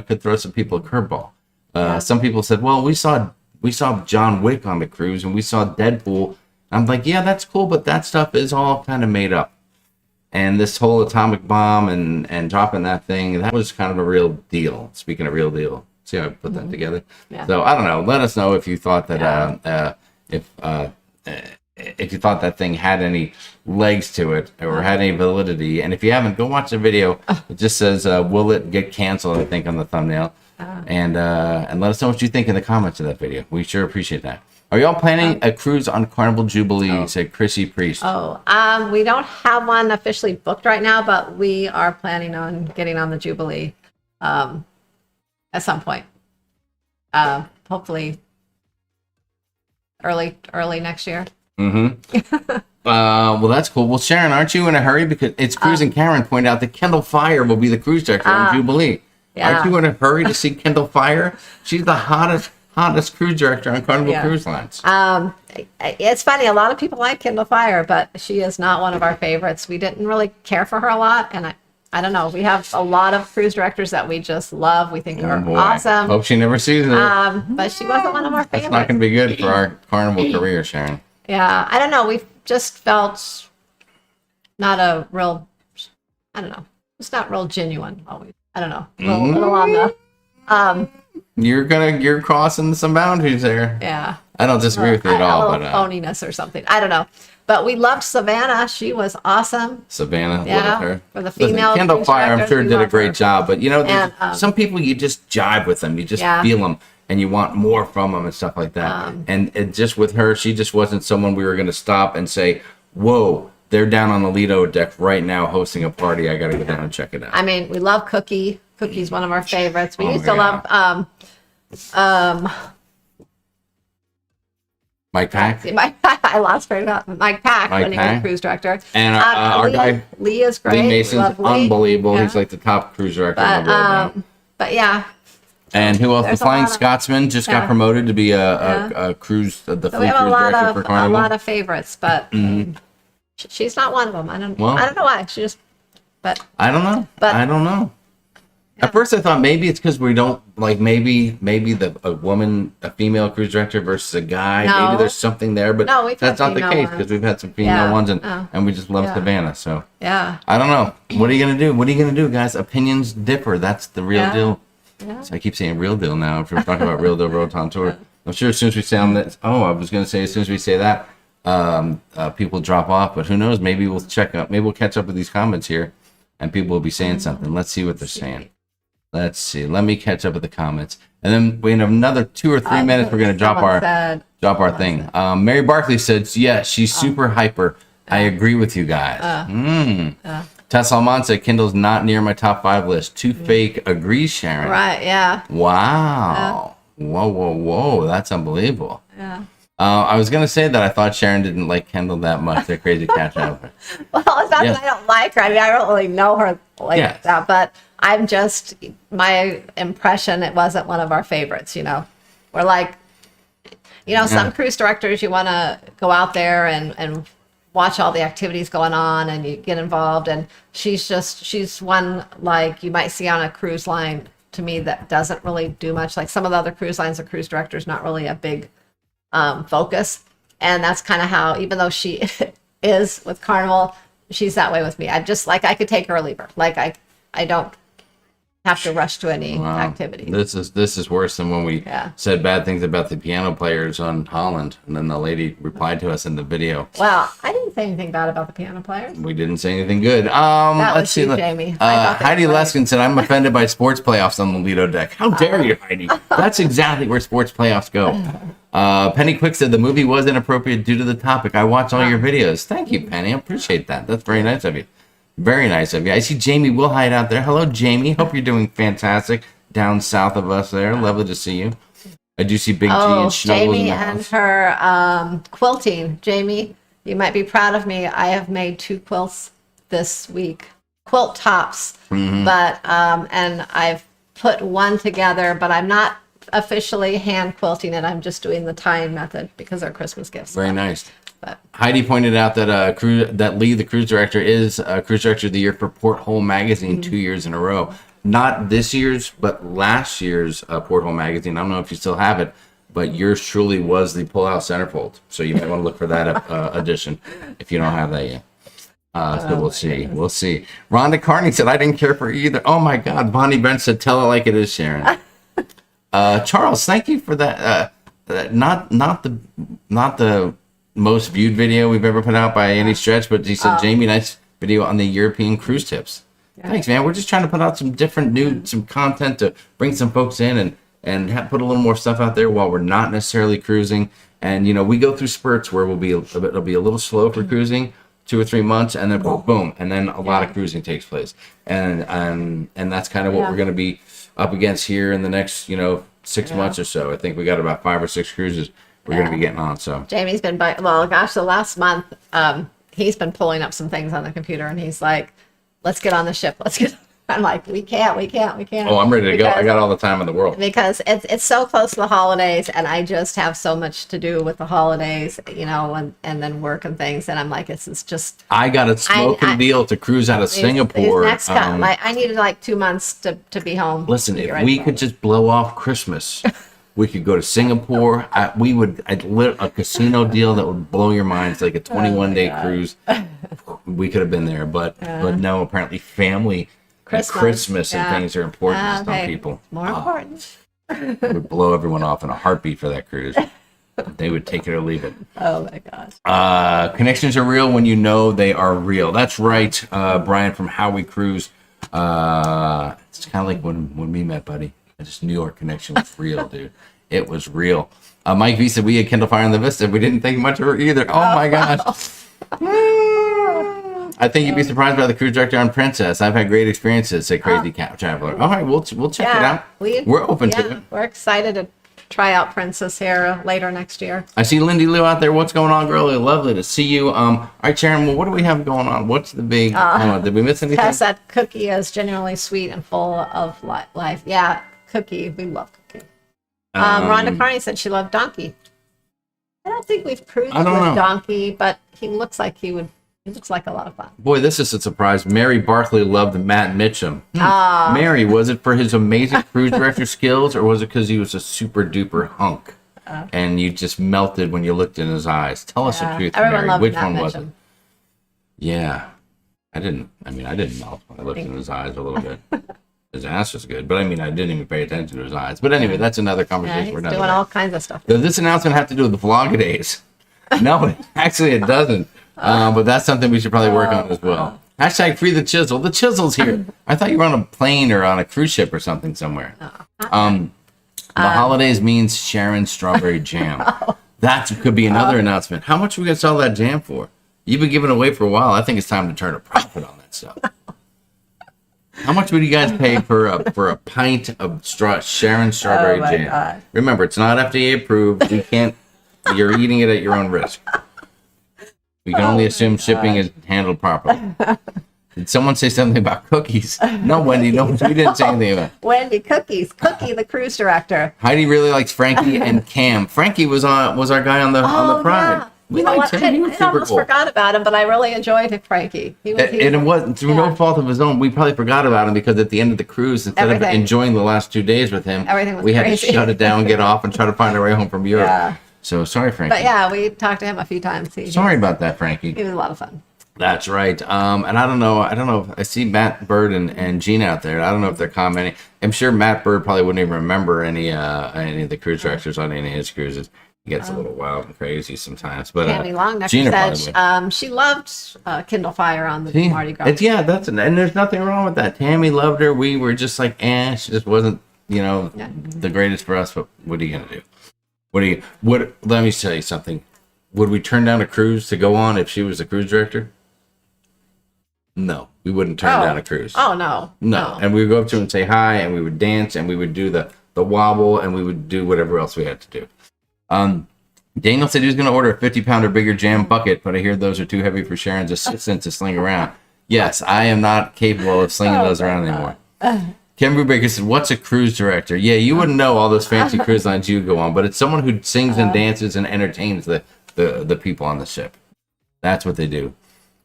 could throw some people a curveball. Some people said, well, we saw John Wick on the cruise and we saw Deadpool. I'm like, yeah, that's cool, but that stuff is all kind of made up. And this whole atomic bomb and dropping that thing, that was kind of a real deal. Speaking of real deal, see how I put that together? Yeah. So I don't know. Let us know if you thought that if you thought that thing had any legs to it or had any validity. And if you haven't, go watch the video. It just says, "Will it get canceled?" I think on the thumbnail. And let us know what you think in the comments of that video. We sure appreciate that. Are y'all planning a cruise on Carnival Jubilee? Said Chrissy Priest. We don't have one officially booked right now, but we are planning on getting on the Jubilee at some point. Hopefully early next year. Well, that's cool. Well, Sharon, aren't you in a hurry? Because it's Cruise and Karen pointed out that Kendall Fire will be the cruise director on Jubilee. Yeah. Aren't you in a hurry to see Kendall Fire? She's the hottest cruise director on Carnival Cruise Lines. It's funny. A lot of people like Kendall Fire, but she is not one of our favorites. We didn't really care for her a lot, and I don't know. We have a lot of cruise directors that we just love. We think are awesome. Hope she never sees it. But she wasn't one of our favorites. That's not going to be good for our Carnival career, Sharon. Yeah, I don't know. We just felt not a real. I don't know. It's not real genuine always. I don't know. A little on the. You're crossing some boundaries there. Yeah. I don't disagree with you at all, a but little phoniness or something. I don't know. But we loved Savannah. She was awesome. Savannah, Yeah, love her. for the female Kendall cruise Fire, I'm directors, sure we did a love great her. job. But there's And, some people you just jive with them. You just feel them, and you want more from them and stuff like that. And it just with her, she just wasn't someone we were going to stop and say, "Whoa, they're down on the Lido deck right now hosting a party. I got to go down and check it out." I mean, we love Cookie. Cookie's one of our favorites. We used to yeah. love Mike Pack. I lost train of thought. Mike Pack when he was cruise director. And our guy, Lee is great. Lee Mason's Love Lee. unbelievable. Yeah. He's like the top cruise director in the world now. But yeah. And who else? The There's a Flying lot of- Scotsman just got promoted to be a cruise, the So fleet we have cruise director for a Carnival. lot of favorites, but she's not one of them. I don't know why. She just, but I don't know. But- I don't know. At first, I thought maybe it's because we don't like maybe a female cruise director versus a guy. No. Maybe there's something there, but No, we've that's had not the female case ones. because we've had some female Yeah. ones Oh. and we just love Yeah. Savannah. So yeah. I don't know. What are you gonna do? What are you gonna do, guys? Opinions differ. That's the real Yeah. deal. Yeah. So I keep saying real deal now. If we're talking about real deal Roatan tour, I'm sure as soon as we say on this, I was gonna say as soon as we say that, people drop off. But who knows? Maybe we'll check up. Maybe we'll catch up with these comments here, and people will be saying something. Let's see what they're saying. Let's see. Let me catch up with the comments, and then in another 2 or 3 minutes, we're gonna drop our thing. Mary Barkley said, "Yeah, she's super hyper. I agree with you guys." Tess Almond said, "Kindle's not near my top 5 list. Too fake." Agrees, Sharon. Right. Yeah. Wow. Whoa. That's unbelievable. Yeah. I was gonna say that I thought Sharon didn't like Kendall that much. They're crazy catch up. Well, it's not that I don't like her. I mean, I don't really know her like that, but I'm just, my impression, it wasn't one of our favorites, We're like, some cruise directors, you want to go out there and watch all the activities going on and you get involved. And she's one like you might see on a cruise line to me that doesn't really do much. Like some of the other cruise lines, the cruise director is not really a big focus. And that's kind of how, even though she is with Carnival, she's that way with me. I'm just like, I could take her or leave her. Like I don't have to rush to any activity. This is worse than when we said bad things about the piano players on Holland, and then the lady replied to us in the video. Well, I didn't say anything bad about the piano players. We didn't say anything good. That Let's was see. you, Jamie. I thought they Heidi were great. Leskin said, "I'm offended by sports playoffs on the Lido deck." How dare you, Heidi? That's exactly where sports playoffs go. Penny Quick said the movie was inappropriate due to the topic. I watch all your videos. Thank you, Penny. I appreciate that. That's very nice of you. Very nice of you. I see Jamie Wilhite out there. Hello, Jamie. Hope you're doing fantastic down south of us there. Lovely to see you. I do see Big G and Snuggles Jamie in the and house. her quilting. Jamie, you might be proud of me. I have made 2 quilts this week. Quilt tops. But, and I've put one together, but I'm not officially hand quilting it. I'm just doing the tying method because they're Christmas gifts. Very nice. But Heidi pointed out that that Lee, the cruise director, is cruise director of the year for Porthole Magazine 2 years in a row. Not this year's, but last year's Porthole Magazine. I don't know if you still have it, but yours truly was the pull-out centerfold. So you might want to look for that edition if you don't have that yet. So we'll see. We'll see. Rhonda Carney said, I didn't care for either. Oh my God. Bonnie Bench said, tell it like it is, Sharon. Charles, thank you for that. Not the most viewed video we've ever put out by any stretch, but he said, Jamie, nice video on the European cruise tips. Yeah. Thanks, man. We're just trying to put out some different some content to bring some folks in and put a little more stuff out there while we're not necessarily cruising. And, we go through spurts where it'll be a little slow for cruising, 2 or 3 months, and then boom, and then a lot of cruising takes place. And that's kind of what we're going to be up against here in the next, 6 months or so. I think we got about 5 or 6 cruises we're going to be getting on. So Jamie's been the last month, he's been pulling up some things on the computer, and he's like, let's get on the ship. I'm like, we can't. Oh, I'm ready to go. I got all the time in the world. Because it's so close to the holidays, and I just have so much to do with the holidays, and then work and things. And I'm like, this is just. I got a smoking deal to cruise out of Singapore. Next I needed like 2 months to be home. Listen, if we could just blow off Christmas, we could go to Singapore. I'd lit a casino deal that would blow your mind. It's like a 21-day cruise. We could have been there, but no. Apparently, family. Christmas and things are important to some people. More important. It would blow everyone off in a heartbeat for that cruise. They would take it or leave it. Oh my gosh. Connections are real when you know they are real. That's right, Brian from How We Cruise. It's kind of like when we met, buddy. I just knew our connection was real, dude. It was real. Mike V said we had Kindle Fire on the Vista. We didn't think much of her either. Oh my gosh. I think you'd be surprised by the cruise director on Princess. I've had great experiences, said Crazy Cat Traveler. All right, we'll check it out. We're open to it. We're excited to try out Princess here later next year. I see Lindy Lou out there. What's going on, girlie? Lovely to see you. All right, Sharon, well, what do we have going on? What's the big... did we miss anything? Tess said Cookie is genuinely sweet and full of life. Yeah, Cookie. We love Cookie. Rhonda Carney said she loved Donkey. I don't think we've cruised with Donkey, but he looks like he looks like a lot of fun. Boy, this is a surprise. Mary Barkley loved Matt Mitchum. Mary, was it for his amazing cruise director skills, or was it because he was a super duper hunk and you just melted when you looked in his eyes? Tell us the truth, Everyone Mary. Which Matt one Mitchum. was it? Yeah, I didn't melt when I looked in his eyes a little bit. His ass was good, but I didn't even pay attention to his eyes. But anyway, that's another conversation. He's doing all kinds of stuff. Does this announcement have to do with the Vlogadays? No, actually it doesn't. But that's something we should probably work on as well. Hashtag free the chisel. The chisel's here. I thought you were on a plane or on a cruise ship or something somewhere. The holidays means Sharon strawberry jam. That could be another announcement. How much are we going to sell that jam for? You've been giving away for a while. I think it's time to turn a profit on that stuff. How much would you guys pay for a pint of Sharon strawberry jam? God. Remember, it's not FDA approved. You can't. You're eating it at your own risk. We can only assume shipping is handled properly. Did someone say something about cookies? No, Wendy. No, we didn't say anything about Wendy Cookies. Cookie, the cruise director. Heidi really likes Frankie and Cam. Frankie was our guy on the Pride. Yeah. We liked him. I almost forgot about him, but I really enjoyed Frankie. And it wasn't through no fault of his own. We probably forgot about him because at the end of the cruise, instead of enjoying the last 2 days with him, we had to shut it down, get off, and try to find our way home from Europe. Yeah. So sorry, Frankie. But yeah, we talked to him a few times. Sorry about that, Frankie. He was a lot of fun. That's right. And I don't know. I see Matt Bird and Gina out there. I don't know if they're commenting. I'm sure Matt Bird probably wouldn't even remember any of the cruise directors on any of his cruises. He gets a little wild and crazy sometimes. But Tammy Longnecker said she loved Kindle Fire on the Mardi Gras. And there's nothing wrong with that. Tammy loved her. We were just like, she just wasn't, the greatest for us. But what are you gonna do? Let me tell you something. Would we turn down a cruise to go on if she was the cruise director? No, we wouldn't turn down a cruise. Oh, no. No. And we would go up to her and say hi, and we would dance, and we would do the wobble, and we would do whatever else we had to do. Daniel said he was going to order a 50-pound or bigger jam bucket, but I hear those are too heavy for Sharon's assistant to sling around. Yes, I am not capable of slinging those around anymore. Kim Brubaker said, what's a cruise director? Yeah, you wouldn't know all those fancy cruise lines you go on, but it's someone who sings and dances and entertains the people on the ship. That's what they do.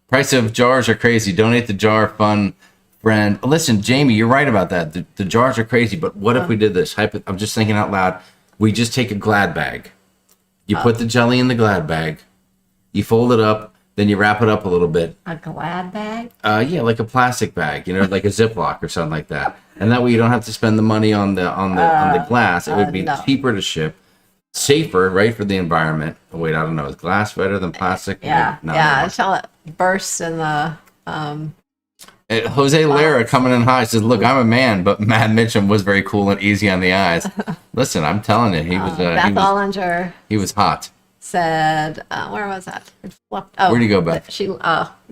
Price of jars are crazy. Donate the jar fund, friend. Listen, Jamie, you're right about that. The jars are crazy, but what if we did this? I'm just thinking out loud. We just take a Glad bag. You put the jelly in the Glad bag. You fold it up. Then you wrap it up a little bit. A Glad bag? Yeah, like a plastic bag, like a Ziploc or something like that. And that way you don't have to spend the money on the glass. It would be no. cheaper to ship, safer, right, for the environment. Oh, wait, I don't know. Is glass better than plastic? Yeah, No, yeah. no. Until it bursts in the. Jose Lara coming in high says, "Look, I'm a man, but Matt Mitchum was very cool and easy on the eyes." Listen, I'm telling you, Beth Ollinger he was hot. said, where was that? It flipped. Oh, Where'd you go, Beth? She,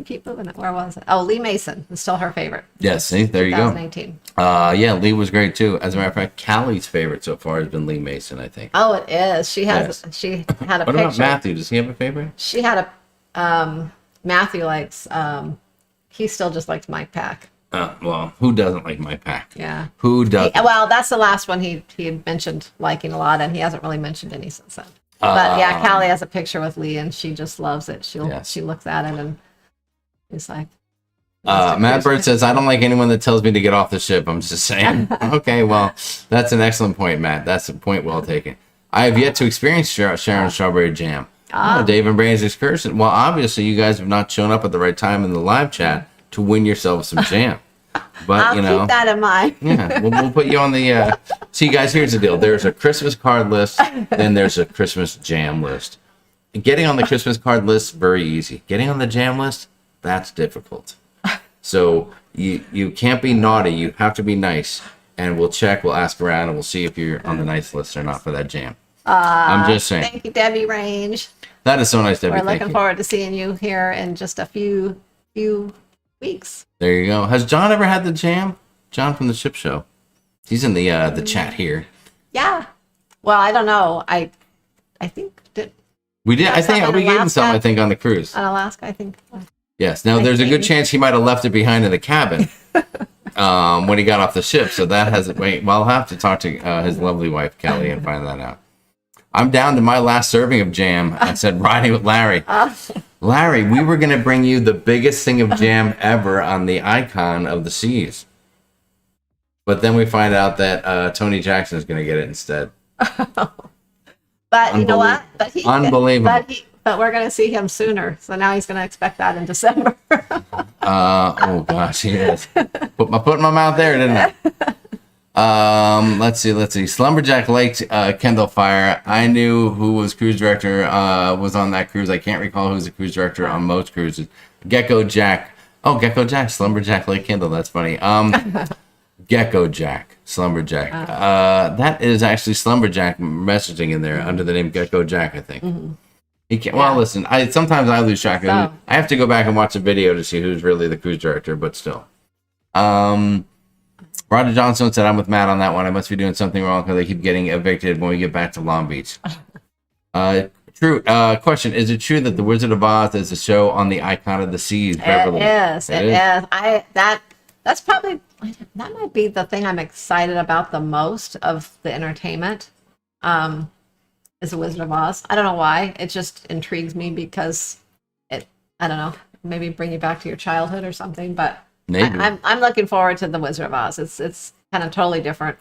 keep moving it. Where was it? Oh, Lee Mason is still her favorite. Yes, see, there you go. 2018. Yeah, Lee was great too. As a matter of fact, Callie's favorite so far has been Lee Mason, I think. Oh, it is. She has. Yes. She had a What picture. about Matthew? Does he have a favorite? She had a. Matthew likes. He still just likes Mike Pack. Well, who doesn't like my pack? Yeah. Who doesn't? Well, that's the last one he had mentioned liking a lot, and he hasn't really mentioned any since then. But yeah, Callie has a picture with Lee, and she just loves it. She looks at it, and he's like. Matt Bird says, "I don't like anyone that tells me to get off the ship." I'm just saying. Okay, well, that's an excellent point, Matt. That's a point well taken. I have yet to experience Sharon's strawberry jam. Dave and Brandon's excursion. Well, obviously, you guys have not shown up at the right time in the live chat to win yourselves some jam. But I'll keep that in mind. Yeah, we'll put you on the. See, guys, here's the deal. There's a Christmas card list, then there's a Christmas jam list. Getting on the Christmas card list, very easy. Getting on the jam list, that's difficult. So you can't be naughty. You have to be nice. And we'll ask around, and we'll see if you're on the nice list or not for that jam. I'm just saying. Thank you, Debbie Range. That is so nice, Debbie. We're looking forward to seeing you here in just a few weeks. There you go. Has John ever had the jam? John from the Ship Show. He's in the chat here. Yeah. Well, I don't know. I think we did. I think we gave him some. I think on the cruise. On Alaska, I think. Yes. Now there's a good chance he might have left it behind in the cabin when he got off the ship. So that hasn't. Wait. Well, I'll have to talk to his lovely wife Kelly and find that out. I'm down to my last serving of jam. I said riding with Larry. Larry, we were going to bring you the biggest thing of jam ever on the Icon of the Seas. But then we find out that Tony Jackson is going to get it instead. But you know what? Unbelievable. But we're going to see him sooner. So now he's going to expect that in December. Oh, gosh, he is. Put my foot in my mouth there, didn't I? Let's see. Slumberjack Lake, Kendall Fire. I knew who was cruise director, was on that cruise. I can't recall who's the cruise director on most cruises. Gecko Jack. Oh, Gecko Jack, Slumberjack Lake Kendall. That's funny. Gecko Jack, Slumberjack. That is actually Slumberjack messaging in there under the name Gecko Jack, I think. Mm-hmm. He can't. Well, listen. Sometimes I lose track. I have to go back and watch a video to see who's really the cruise director, but still. Roger Johnson said, "I'm with Matt on that one. I must be doing something wrong because they keep getting evicted when we get back to Long Beach." True. Question: is it true that The Wizard of Oz is a show on the Icon of the Seas, Beverly? It is. That's probably that might be the thing I'm excited about the most of the entertainment. Is The Wizard of Oz. I don't know why. It just intrigues me because I don't know. Maybe bring you back to your childhood or something, but. Maybe. I'm looking forward to The Wizard of Oz. It's kind of totally different.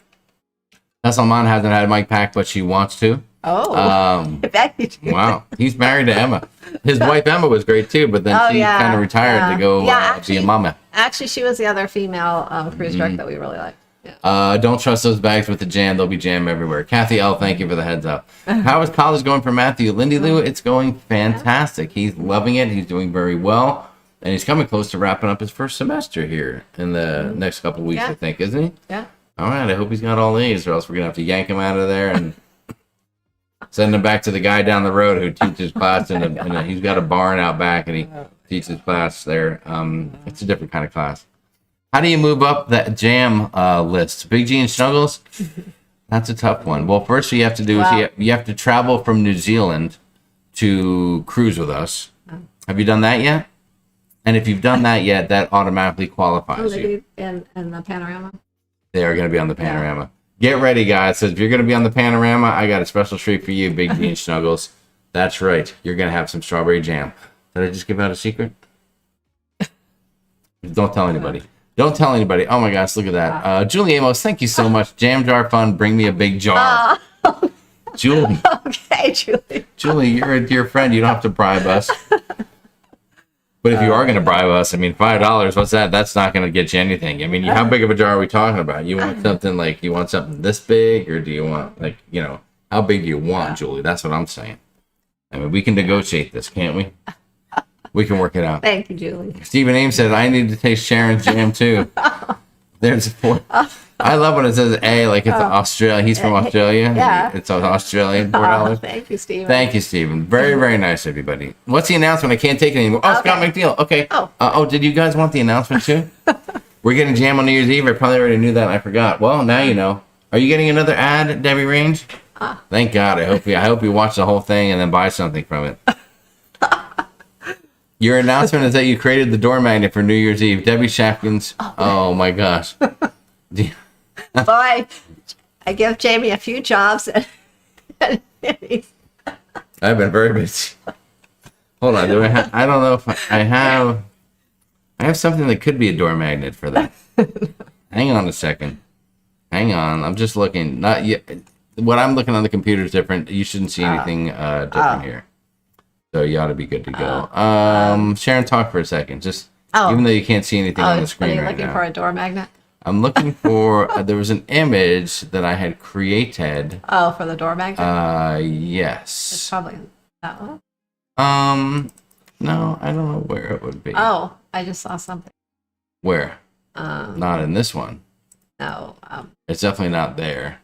Salman hasn't had Mike Pack, but she wants to. Oh, wow. He's married to Emma. His wife Emma was great too, but then she kind of retired to go be a mama. Actually, she was the other female cruise director that we really liked. Yeah. Don't trust those bags with the jam. There'll be jam everywhere. Kathy L., thank you for the heads up. How is college going for Matthew? Lindy Lou, it's going fantastic. He's loving it. He's doing very well. And he's coming close to wrapping up his first semester here in the next couple of weeks, I think, isn't he? Yeah. All right. I hope he's got all A's, or else we're going to have to yank him out of there and send him back to the guy down the road who teaches class. He's got a barn out back, and he teaches class there. It's a different kind of class. How do you move up that jam list? Big G and Snuggles? That's a tough one. Well, first what you have to do is you have to travel from New Zealand to cruise with us. Have you done that yet? And if you've done that yet, that automatically qualifies you. In the Panorama? They are going to be on the Panorama. Get ready, guys. So if you're going to be on the Panorama, I got a special treat for you, Big D and Snuggles. That's right. You're going to have some strawberry jam. Did I just give out a secret? Don't tell anybody. Don't tell anybody. Oh, my gosh. Look at that. Julie Amos, thank you so much. Jam jar fun. Bring me a big jar. Julie. Okay, Julie. Julie, you're a dear friend. You don't have to bribe us. But if you are going to bribe us, I mean, $5, what's that? That's not going to get you anything. I mean, how big of a jar are we talking about? You want something like, you want something this big, or do you want, like, you know, how big do you want, Julie? That's what I'm saying. I mean, we can negotiate this, can't we? We can work it out. Thank you, Julie. Stephen Ames said, I need to taste Sharon's jam too. There's a four. I love when it says A, like it's Australia. He's from Australia. Yeah. It's Australian, $4. Thank you, Stephen. Thank you, Stephen. Very, very nice, everybody. What's the announcement? I can't take it anymore. Oh, Scott McNeil. Okay. Did you guys want the announcement too? We're getting jam on New Year's Eve. I probably already knew that and I forgot. Well, now you know. Are you getting another ad, Debbie Range? Thank God. I hope you watch the whole thing and then buy something from it. Your announcement is that you created the door magnet for New Year's Eve. Debbie Shapkins. Oh my gosh. Boy, I give Jamie a few jobs. And I've been very busy. Hold on. I don't know if I have something that could be a door magnet for that. Hang on a second. Hang on. I'm just looking. Not yet. What I'm looking on the computer is different. You shouldn't see anything different here. So you ought to be good to go. Sharon, talk for a second. Just even though you can't see anything on the screen right now. Are you looking for a door magnet? I'm looking for. There was an image that I had created. Oh, for the door magnet. Yes. It's probably that one. No, I don't know where it would be. Oh, I just saw something. Where? Not in this one. No. It's definitely not there.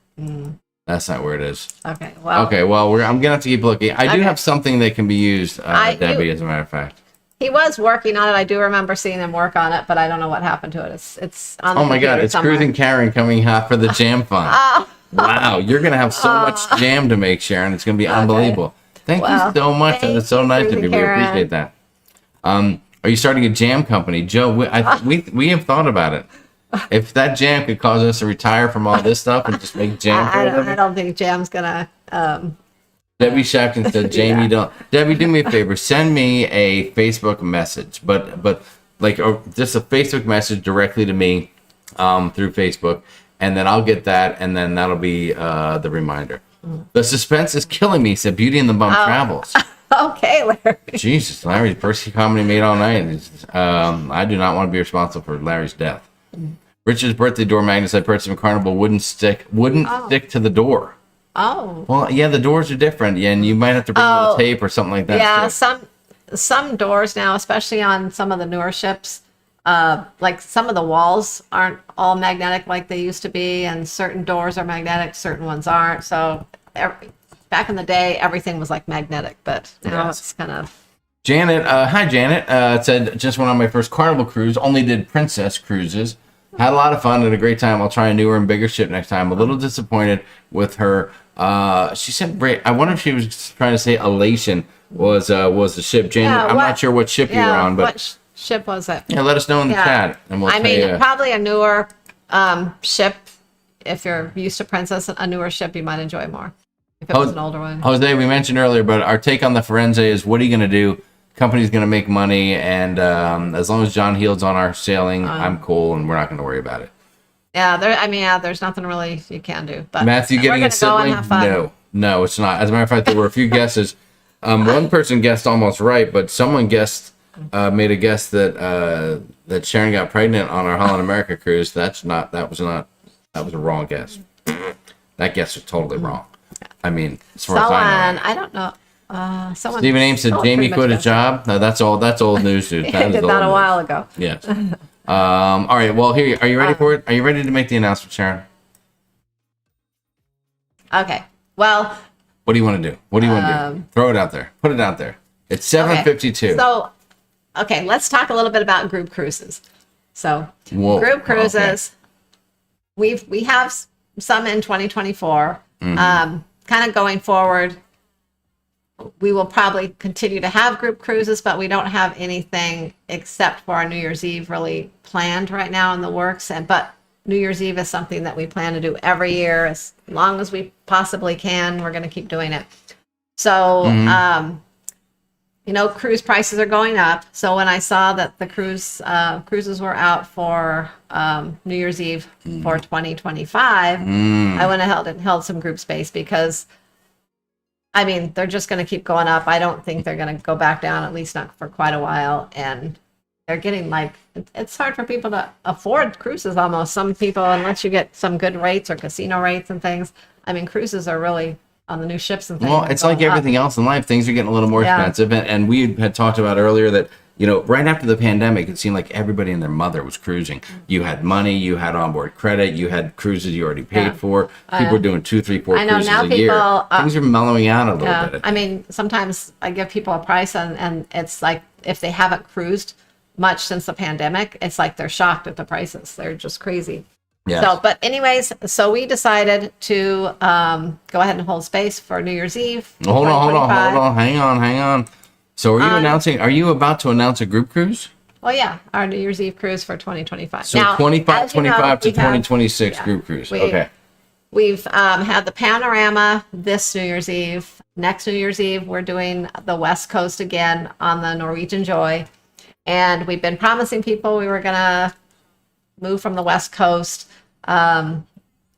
That's not where it is. Okay. Well. Okay. Well, I'm gonna have to keep looking. I do have something that can be used, Debbie. As a matter of fact. He was working on it. I do remember seeing him work on it, but I don't know what happened to it. It's on. Oh my God! It's somewhere. Cruising Karen coming hot for the jam fund. Wow, you're gonna have so much jam to make, Sharon. It's gonna be unbelievable. Thank you so much. That is so nice of you. We appreciate that. Are you starting a jam company, Joe? We have thought about it. If that jam could cause us to retire from all this stuff and just make jam, I don't think jam's gonna. Debbie Shapkin said, "Jamie, don't." Debbie, do me a favor. Send me a Facebook message, but like just a Facebook message directly to me through Facebook, and then I'll get that, and then that'll be the reminder. The suspense is killing me. Said Beauty and the Bum travels. Okay, Larry. Jesus, Larry's first comedy made all night. I do not want to be responsible for Larry's death. Richard's birthday door magnets I purchased from Carnival wouldn't stick to the door. Oh. Well, yeah, the doors are different, and you might have to bring a little tape or something like that. Yeah, some doors now, especially on some of the newer ships, like some of the walls aren't all magnetic like they used to be, and certain doors are magnetic, certain ones aren't. So back in the day, everything was like magnetic, but now it's kind of. Janet, hi Janet, said, just went on my first Carnival cruise, only did Princess cruises. Had a lot of fun and a great time. I'll try a newer and bigger ship next time. A little disappointed with her. She said, "Great." I wonder if she was trying to say Elation was the ship. Janet, I'm not sure what ship you were on, but what ship was it? Yeah, let us know in the chat, and we'll tell you. Probably a newer ship. If you're used to Princess, a newer ship you might enjoy more. If it was an older one. Jose, we mentioned earlier, but our take on the Firenze is, what are you going to do? Company's going to make money, and as long as John Heald's on our sailing, I'm cool, and we're not going to worry about it. Yeah, there's nothing really you can do. But Matthew getting a sibling? No, it's not. As a matter of fact, there were a few guesses. One person guessed almost right, but someone made a guess that Sharon got pregnant on our Holland America cruise. That was a wrong guess. That guess was totally wrong. I mean, as far as I know. I don't know. Stephen Ames said Jamie quit his job. No, that's old news, dude. He did that a while ago. Yes. All right. Well, here. Are you ready for it? Are you ready to make the announcement, Sharon? Okay. Well. What do you want to do? What do you want to do? Throw it out there. Put it out there. It's 7:52. So, let's talk a little bit about group cruises. So, group cruises. Okay. We have some in 2024. Kind of going forward. We will probably continue to have group cruises, but we don't have anything except for our New Year's Eve really planned right now in the works. But New Year's Eve is something that we plan to do every year as long as we possibly can. We're going to keep doing it. So, cruise prices are going up. So when I saw that the cruises were out for New Year's Eve for 2025, I went ahead and held some group space because I mean, they're just going to keep going up. I don't think they're going to go back down, at least not for quite a while. And they're getting like, it's hard for people to afford cruises almost. Some people, unless you get some good rates or casino rates and things, I mean, cruises are really on the new ships and things. Well, it's like everything else in life. Things are getting a little more expensive. And we had talked about earlier that, you know, right after the pandemic, it seemed like everybody and their mother was cruising. You had money, you had onboard credit, you had cruises you already paid for. People were doing 2, 3, 4 cruises a year. Things are mellowing out a little bit. I mean, sometimes I give people a price and it's like if they haven't cruised much since the pandemic, it's like they're shocked at the prices. They're just crazy. Yeah. So, but anyways, so we decided to go ahead and hold space for New Year's Eve. Hold on. Hang on. So are you about to announce a group cruise? Well, yeah, our New Year's Eve cruise for 2025. So now, 25 as you know, to we have- 2026 group cruise. Okay. We've had the panorama this New Year's Eve. Next New Year's Eve, we're doing the West Coast again on the Norwegian Joy. And we've been promising people we were going to move from the West Coast.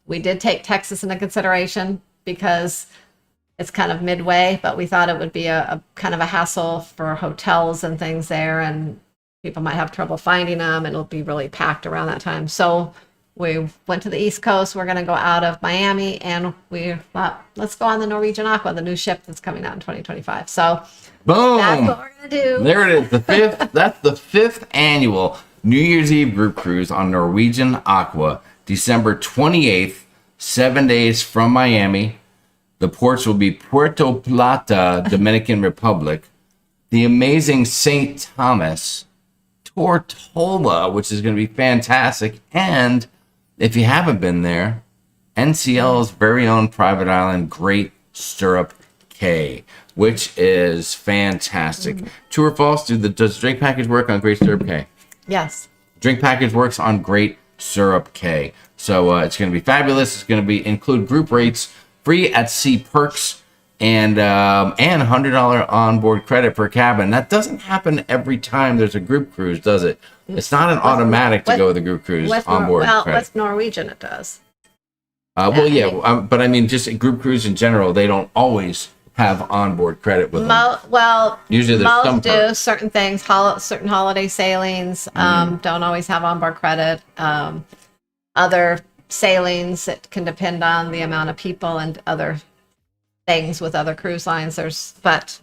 We did take Texas into consideration because it's kind of midway, but we thought it would be a kind of a hassle for hotels and things there, and people might have trouble finding them, and it'll be really packed around that time. So we went to the East Coast. We're going to go out of Miami, and we thought, let's go on the Norwegian Aqua, the new ship that's coming out in 2025. So boom, that's what we're going to do. There it is, the fifth. That's the 5th annual New Year's Eve group cruise on Norwegian Aqua, December 28th, 7 days from Miami. The ports will be Puerto Plata, Dominican Republic, the amazing St. Thomas, Tortola, which is going to be fantastic, and if you haven't been there, NCL's very own private island, Great Stirrup Cay, which is fantastic. True or false? Does drink package work on Great Stirrup Cay? Yes. Drink package works on Great Stirrup Cay. So it's going to be fabulous. It's going to include group rates, free at sea perks, and $100 onboard credit per cabin. That doesn't happen every time there's a group cruise, does it? It's not an automatic to go with a group cruise onboard credit. With Norwegian it does. But I mean, just a group cruise in general, they don't always have onboard credit with them. Usually there's some most do perks. certain things. Certain holiday sailings don't always have onboard credit. Other sailings, it can depend on the amount of people and other things with other cruise lines. But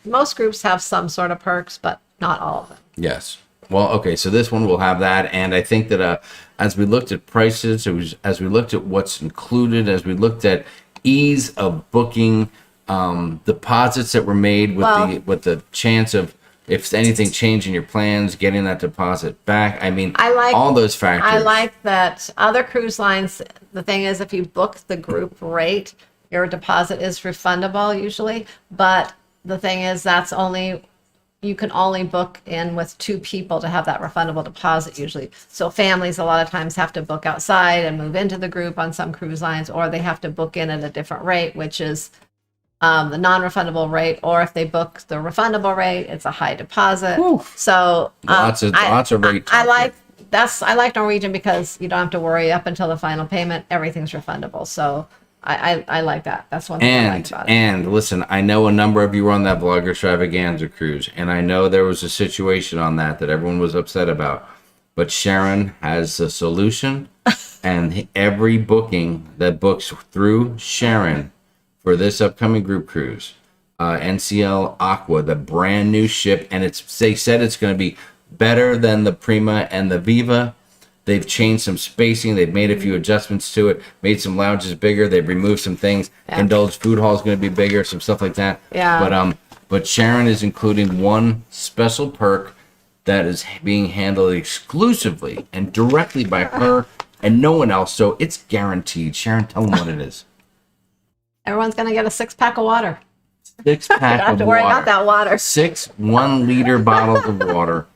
most groups have some sort of perks, but not all of them. Yes. Well, okay, so this one will have that, and I think that as we looked at prices, as we looked at what's included, as we looked at ease of booking, deposits that were made with the chance of, if anything changed in your plans, getting that deposit back. I mean, all those factors. I like that other cruise lines, the thing is, if you book the group rate, your deposit is refundable usually. But the thing is, you can only book in with 2 people to have that refundable deposit usually. So families a lot of times have to book outside and move into the group on some cruise lines, or they have to book in at a different rate, which is the non-refundable rate, or if they book the refundable rate, it's a high deposit. Oof. So lots of rate. I like Norwegian because you don't have to worry up until the final payment. Everything's refundable. So I like that. That's one thing I like about it. And listen, I know a number of you were on that Vlogger Extravaganza cruise, and I know there was a situation on that everyone was upset about. But Sharon has a solution, and every booking that books through Sharon for this upcoming group cruise, NCL Aqua, the brand new ship, and they said it's going to be better than the Prima and the Viva. They've changed some spacing. They've made a few adjustments to it, made some lounges bigger. They've removed some things. Yeah. Indulged food hall is going to be bigger, some stuff like that. Yeah. But Sharon is including one special perk that is being handled exclusively and directly by her and no one else. So it's guaranteed. Sharon, tell them what it is. Everyone's going to get a 6-pack of water. 6-pack Don't have of to worry water. about that water. 6 1-liter bottles of water.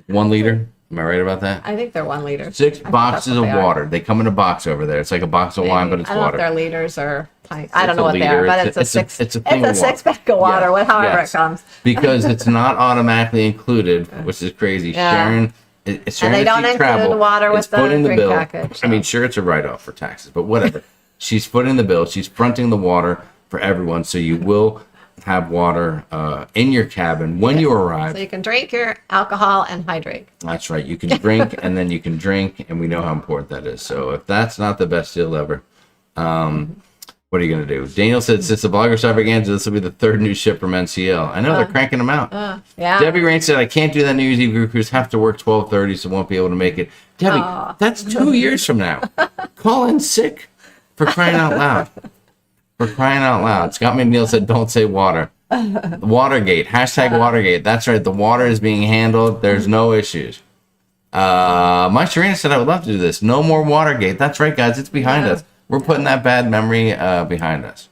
1 liter? Am I right about that? I think they're 1 liter. 6 I think boxes that's of what they are. water. They come in a box over there. It's like a box of wine, but it's I don't water. know if they're liters or pints. I don't It's know a what they liter. are, but It's it's a- a it's a thing of water. 6-pack of water, Yes, however yes. it comes. Because it's not automatically included, which is crazy. Yeah. Sharon, And they don't include water with it's the footing drink bill. package, I mean, so. sure, it's a write-off for taxes, but whatever. She's footing the bill. She's fronting the water. for everyone. So you will have water in your cabin when you arrive. So you can drink your alcohol and hydrate. That's right. You can drink and then you can drink, and we know how important that is. So if that's not the best deal ever, what are you going to do? Daniel said, since the blogger extravaganza, this will be the third new ship from NCL. I know they're cranking them out. Yeah. Debbie Rain said, I can't do that New Year's Eve group cruise. Have to work 12:30, so won't be able to make it. Debbie, that's 2 years from now. Call in sick for crying out loud. For crying out loud. Scott McNeil said, don't say water. Watergate. Hashtag Watergate. That's right. The water is being handled. There's no issues. My Sharina said, I would love to do this. No more Watergate. That's right, guys. It's behind us. We're putting that bad memory behind us.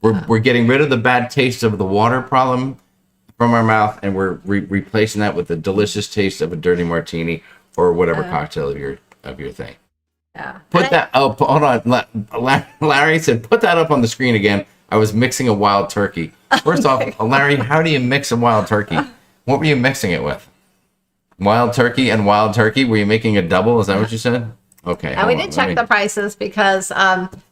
We're getting rid of the bad taste of the water problem from our mouth, and we're replacing that with the delicious taste of a dirty martini or whatever cocktail of your thing. Yeah. Put that up. Hold on. Larry said, put that up on the screen again. I was mixing a wild turkey. First off, Larry, how do you mix a wild turkey? What were you mixing it with? Wild turkey and wild turkey? Were you making a double? Is that what you said? Okay. And we did check the prices because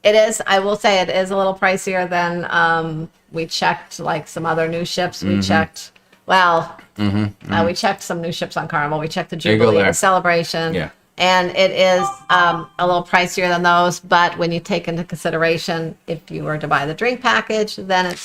it is, I will say it is a little pricier than we checked like some other new ships. We checked, we checked some new ships on Carnival. We checked the Jubilee, the Celebration. Yeah. And it is a little pricier than those, but when you take into consideration if you were to buy the drink package, then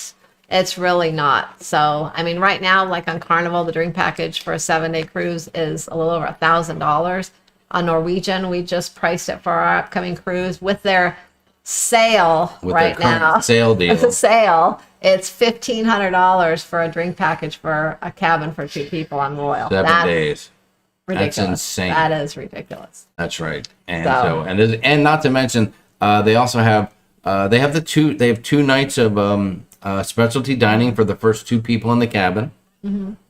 it's really not. So, I mean, right now, like on Carnival, the drink package for a 7-day cruise is a little over $1,000. On Norwegian, we just priced it for our upcoming cruise with their sale with right their now. Sale deal. With the sale, it's $1,500 for a drink package for a cabin for 2 people on Royal. 7 days. Ridiculous. That's insane. That is ridiculous. That's right. And and not to mention, they also have they have 2 nights of specialty dining for the first 2 people in the cabin.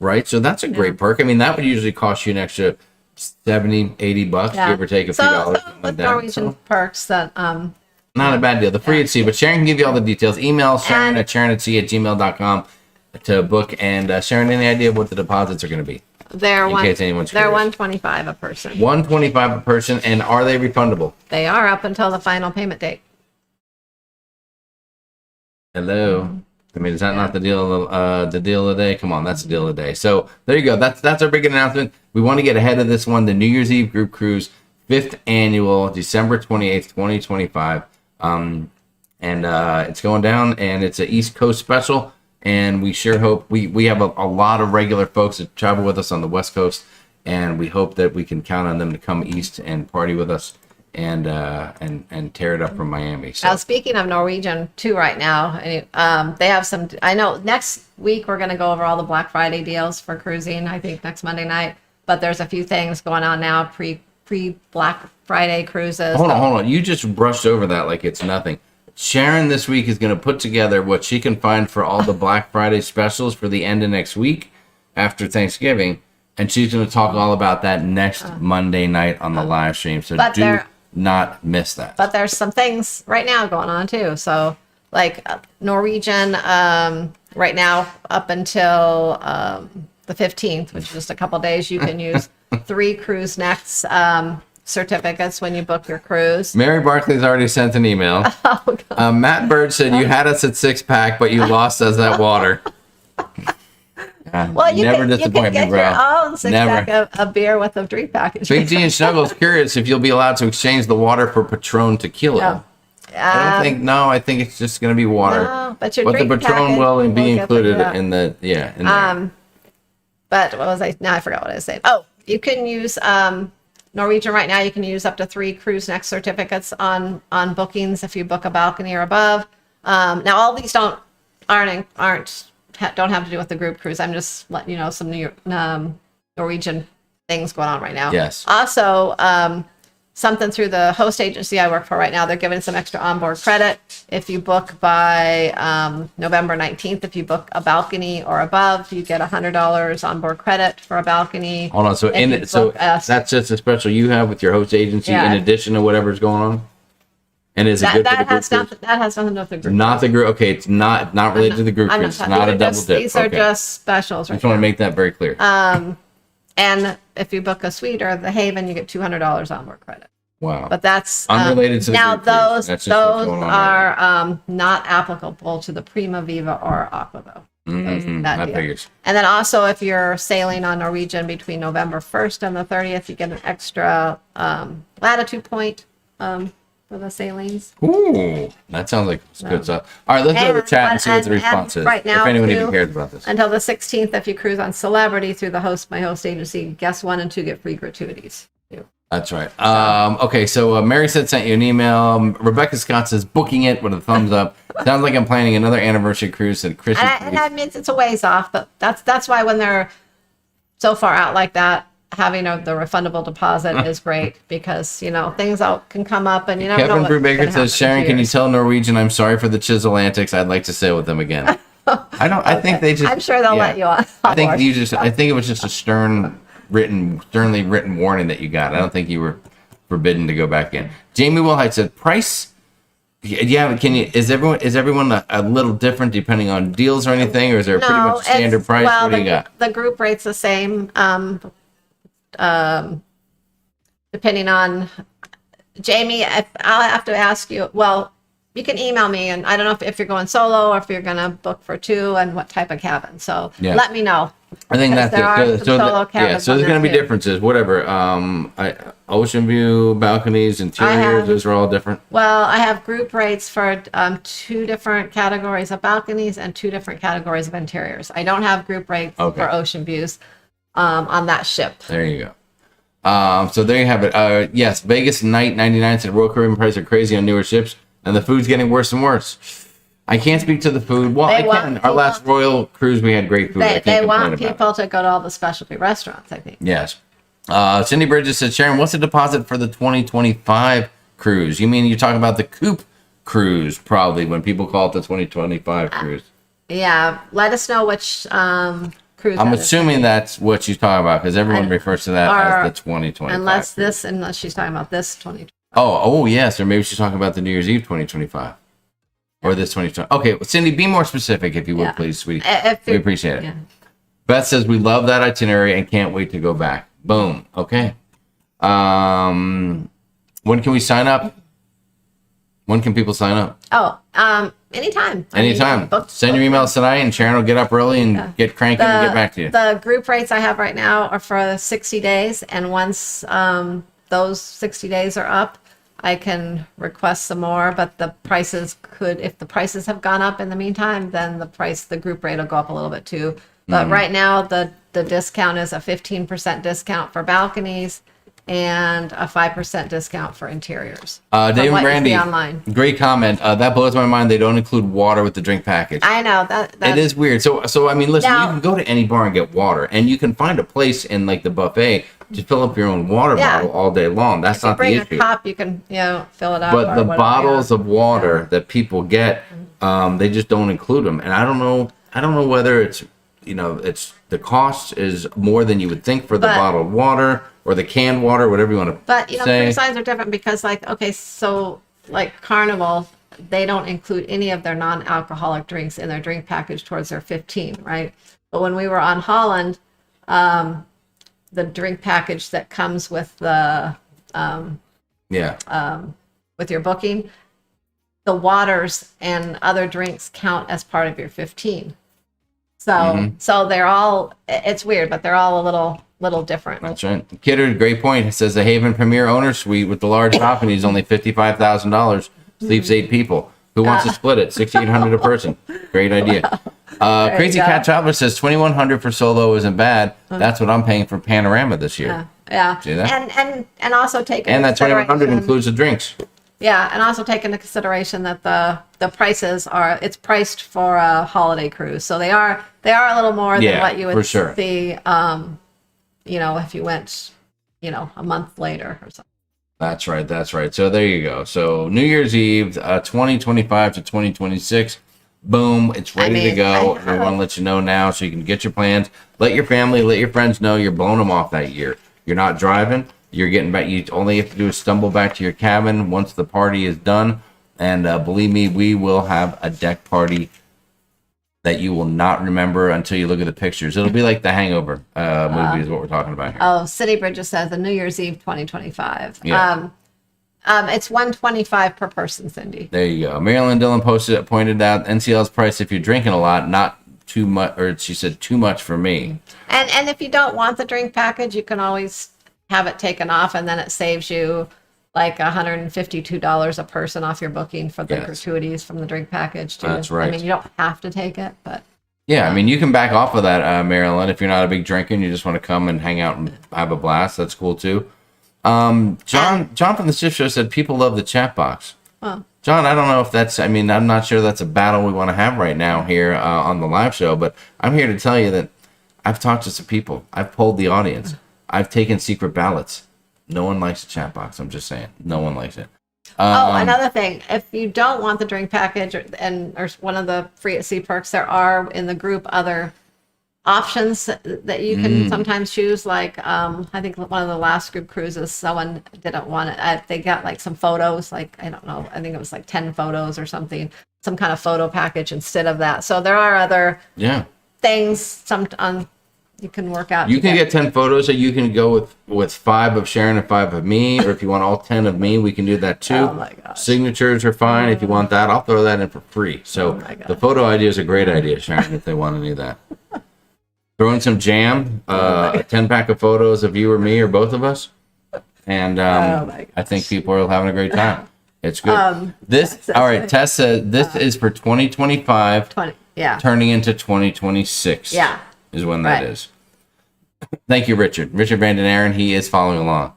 Right. So that's a great perk. I mean, that would usually cost you an extra $70-$80, give or take a few dollars. So with Norwegian perks that not a bad deal. The free at sea, but Sharon can give you all the details. Email Sharon at sharonatsea@gmail.com to book. And Sharon, any idea what the deposits are going to be? They're curious. $125 a person. $125 a person, and are they refundable? They are up until the final payment date. Hello. I mean, is that not the deal? The deal of the day? Come on, that's the deal of the day. So there you go. That's our big announcement. We want to get ahead of this one. The New Year's Eve group cruise, 5th annual, December 28th, 2025. And it's going down, and it's an East Coast special. And we sure hope we have a lot of regular folks that travel with us on the West Coast, and we hope that we can count on them to come east and party with us and tear it up from Miami. So. Now, speaking of Norwegian too, right now, they have some. I know next week we're going to go over all the Black Friday deals for cruising. I think next Monday night, but there's a few things going on now pre Black Friday cruises. Hold on. You just brushed over that like it's nothing. Sharon this week is going to put together what she can find for all the Black Friday specials for the end of next week after Thanksgiving, and she's going to talk all about that next Monday night on the live stream. So do not miss that. But there's some things right now going on too. So like Norwegian right now up until the 15th, which is just a couple days, you can use 3 cruise next certificates when you book your cruise. Mary Barkley's already sent an email. Matt Bird said you had us at 6-pack, but you lost us at water. Well, you never can disappoint get me, bro. your own 6-pack of beer with a drink package. Big G and Snuggles curious if you'll be allowed to exchange the water for Patron tequila. I think it's just going to be water. No, but the Patron will be included in the But what was I? Now I forgot what I was saying. Oh, you can use Norwegian right now. You can use up to 3 cruise next certificates on bookings if you book a balcony or above. Now all these don't have to do with the group cruise. I'm just letting you know some Norwegian things going on right now. Yes. Also, something through the host agency I work for right now, they're giving some extra onboard credit if you book by November 19th. If you book a balcony or above, you get $100 onboard credit for a balcony. Hold on. So that's just a special you have with your host agency in addition to whatever's going on. And is it good for the group cruise? That has nothing to do with the group. Not the group. Okay, it's not related to the group cruise. It's not a double dip. These are just specials. I just want to make that very clear. And if you book a suite or the Haven, you get $200 onboard credit. Wow. But that's Unrelated to the now group cruise. those That's just what's going on right are not applicable to the Prima Viva or Aqua though. that deal. figures. And then also if you're sailing on Norwegian between November 1st and the 30th, you get an extra latitude point for the sailings. Ooh, that sounds like good stuff. All right, let's go to the chat and see what the response is. Right now, if anyone even too, cares about this. until the 16th, if you cruise on Celebrity through the my host agency, guests 1 and 2 get free gratuities. That's right. Okay, so Mary said sent you an email. Rebecca Scott says booking it with a thumbs up. Sounds like I'm planning another anniversary cruise at Christian. And that means it's a ways off, but that's why when they're so far out like that, having the refundable deposit is great because things can come up and you never know Kevin what's Brubaker gonna says, happen in Sharon, can you 2 years. tell Norwegian I'm sorry for the chisel antics? I'd like to sail with them again. I think they just. I'm sure they'll let you on. I think it was just a sternly written warning that you got. I don't think you were forbidden to go back in. Jamie Wilhite said, price. Yeah, is everyone a little different depending on deals or anything, or is there a pretty much standard price? Well, what do you got? The group rate's the same. Depending on Jamie, I'll have to ask you. Well, you can email me, and I don't know if you're going solo or if you're going to book for 2 and what type of cabin. So let me know. I think that's there are some solo cabins so on there's there going to be too. differences. Whatever. Ocean view, balconies, interiors. Those are all different. Well, I have group rates for 2 different categories of balconies and 2 different categories of interiors. I don't have group rates for ocean views on that ship. There you go. So there you have it. Yes, Vegas Night 99 said Royal Caribbean prices are crazy on newer ships, and the food's getting worse and worse. I can't speak to the food. Well, I can. Our last Royal cruise, we had great food. They want people to go to all the specialty restaurants, I think. Yes. Cindy Bridges said, Sharon, what's the deposit for the 2025 cruise? You mean you're talking about the Coupe cruise, probably, when people call it the 2025 cruise? Yeah. Let us know which cruise. I'm assuming that's what she's talking about, because everyone refers to that as the 2025. Unless she's talking about this 2025. Oh, yes. Or maybe she's talking about the New Year's Eve 2025. Or this 2020. Okay, well, Cindy, be more specific, if you would, please, sweetie. We appreciate it. Yeah. Beth says, we love that itinerary and can't wait to go back. Boom. Okay. When can we sign up? When can people sign up? Anytime. Anytime. Send your emails tonight, and Sharon will get up early and get cranking and get back to you. The group rates I have right now are for 60 days, and once those 60 days are up, I can request some more, but the prices if the prices have gone up in the meantime, then the group rate will go up a little bit too. But right now, the discount is a 15% discount for balconies and a 5% discount for interiors. David Randy, online. Great comment. That blows my mind. They don't include water with the drink package. I know that it is weird. So I mean, listen, you can go to any bar and get water, and you can find a place in like the buffet to fill up your own water bottle all day long. That's not the issue. Bring a cup, you can fill it up. But the bottles of water that people get, they just don't include them, and I don't know whether it's it's the cost is more than you would think for the bottled water or the canned water, whatever you want to But say. cruise lines are different because so Carnival, they don't include any of their non-alcoholic drinks in their drink package towards their 15, right? But when we were on Holland, the drink package that comes with the with your booking, the waters and other drinks count as part of your 15. So they're all, it's weird, but they're all a little different. That's right. Kidder, great point. It says the Haven Premier Owner Suite with the large balcony is only $55,000. Sleeps 8 people. Who wants to split it? $6,800 a person. Great idea. Crazy Cat Traveler says $2,100 for solo isn't bad. That's what I'm paying for Panorama this year. Yeah. See that? And also take and that $2,100 includes the drinks. Yeah, and also take into consideration that the prices it's priced for a holiday cruise, so they are a little more than what you would see. If you went, a month later or something. That's right. So there you go. So New Year's Eve, 2025 to 2026. Boom, it's ready to go. I want to let you know now so you can get your plans. Let your family, let your friends know you're blowing them off that year. You're not driving. You're getting back. You only have to do is stumble back to your cabin once the party is done. And believe me, we will have a deck party that you will not remember until you look at the pictures. It'll be like the Hangover movie is what we're talking about here. City Bridges says the New Year's Eve 2025. Yeah. It's $125 per person, Cindy. There you go. Marilyn Dillon pointed out NCL's price if you're drinking a lot, not too much, or she said too much for me. And if you don't want the drink package, you can always have it taken off, and then it saves you like $152 a person off your booking for the gratuities from the drink package too. That's right. I mean, you don't have to take it, but yeah, I mean, you can back off of that, Marilyn, if you're not a big drinker and you just want to come and hang out and have a blast. That's cool too. John from the Shift Show said people love the chat box. well, John, I don't know if that's, I mean, I'm not sure that's a battle we want to have right now here on the live show, but I'm here to tell you that I've talked to some people. I've polled the audience. I've taken secret ballots. No one likes the chat box. I'm just saying. No one likes it. another thing, if you don't want the drink package or one of the free at sea perks, there are in the group other options that you can sometimes choose. Like I think one of the last group cruises, someone didn't want it. They got like some photos, like I don't know, I think it was like 10 photos or something, some kind of photo package instead of that. So there are other things you can work out. You can get 10 photos, or you can go with 5 of Sharon and 5 of me, or if you want all 10 of me, we can do that too. Oh my gosh. Signatures are fine. If you want that, I'll throw that in for free. So the photo idea is a great idea, Sharon, if they want to do that. Throw in some jam, a 10-pack of photos of you or me or both of us, and I think people are having a great time. It's good. All right, Tess said this is for 2025, turning into 2026. Yeah. Is when that is. Thank you, Richard. Richard Van Den Aaron, he is following along.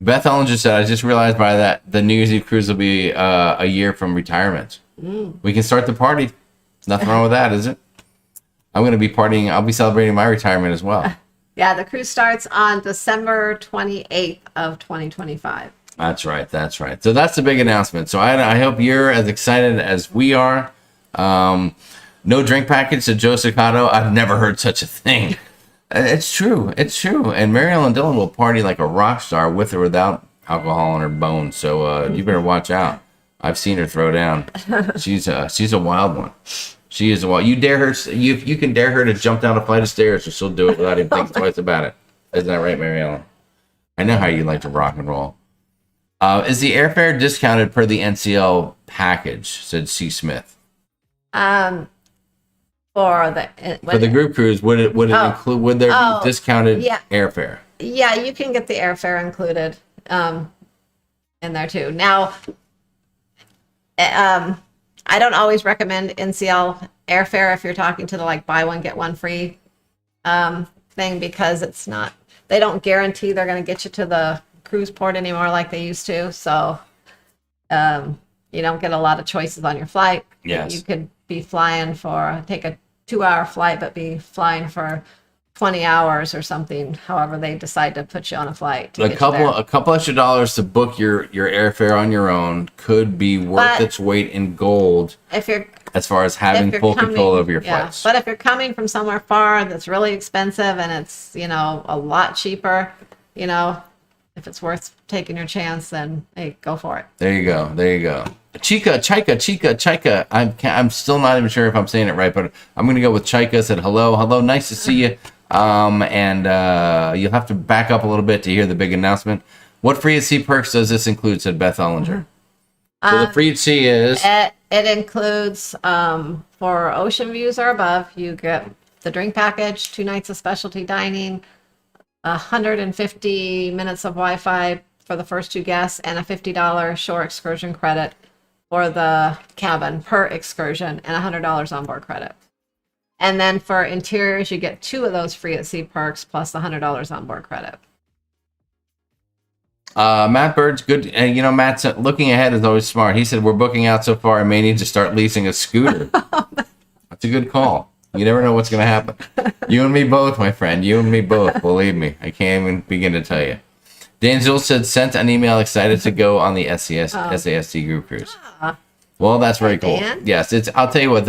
Beth Ellinger said, I just realized by that the New Year's Eve cruise will be a year from retirement. We can start the party. Nothing wrong with that, is it? I'm going to be partying. I'll be celebrating my retirement as well. Yeah, the cruise starts on December 28th of 2025. That's right. That's right. So that's the big announcement. So I hope you're as excited as we are. No drink package to Joe Cicato. I've never heard such a thing. It's true. It's true. And Marilyn Dillon will party like a rock star with or without alcohol in her bones. So you better watch out. I've seen her throw down. She's a wild one. She is a wild. You dare her. You can dare her to jump down a flight of stairs, or she'll do it without even thinking twice about it. Isn't that right, Mary Ellen? I know how you like to rock and roll. Is the airfare discounted per the NCL package? Said C. Smith. For the group cruise, would it include? Would there be discounted airfare? Yeah, you can get the airfare included in there too. Now, I don't always recommend NCL airfare if you're talking to the like buy one get one free thing, because it's not. They don't guarantee they're going to get you to the cruise port anymore like they used to. So you don't get a lot of choices on your flight. Yes. You could be flying take a 2-hour flight, but be flying for 20 hours or something, however they decide to put you on a flight. A couple extra dollars to book your airfare on your own could be worth its weight in gold as far as having full control over your flights. But if you're coming from somewhere far that's really expensive and it's, a lot cheaper, if it's worth taking your chance, then hey, go for it. There you go. Chika. I'm still not even sure if I'm saying it right, but I'm going to go with Chika. Said hello, nice to see you. And you'll have to back up a little bit to hear the big announcement. What free at sea perks does this include? Said Beth Ellinger. So the free at sea is it includes for ocean views or above, you get the drink package, 2 nights of specialty dining, 150 minutes of Wi-Fi for the first 2 guests, and a $50 shore excursion credit for the cabin per excursion, and $100 onboard credit. And then for interiors, you get 2 of those free at sea perks plus the $100 onboard credit. Matt Bird's good. And Matt's looking ahead is always smart. He said, we're booking out so far, I may need to start leasing a scooter. That's a good call. You never know what's going to happen. You and me both, my friend. You and me both. Believe me. I can't even begin to tell you. Dan Jules said, sent an email excited to go on the SAST group cruise. Well, that's very cool. Dan? Yes, I'll tell you what,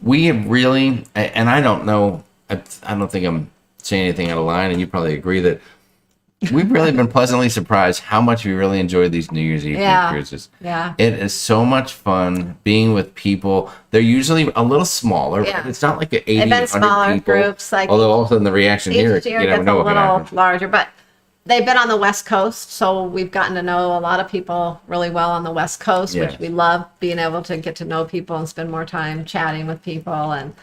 we have really, and I don't know, I don't think I'm saying anything out of line, and you probably agree that we've really been pleasantly surprised how much we really enjoyed these New Year's Eve cruises. Yeah. It is so much fun being with people. They're usually a little smaller. Yeah. It's not like an 80, They've been 100 smaller people. groups. Like Although all of a sudden the reaction here, each year you never gets know a what can little happen. larger, but they've been on the West Coast, so we've gotten to know a lot of people really well on the West Coast, Yes. which we love being able to get to know people and spend more time chatting with people. And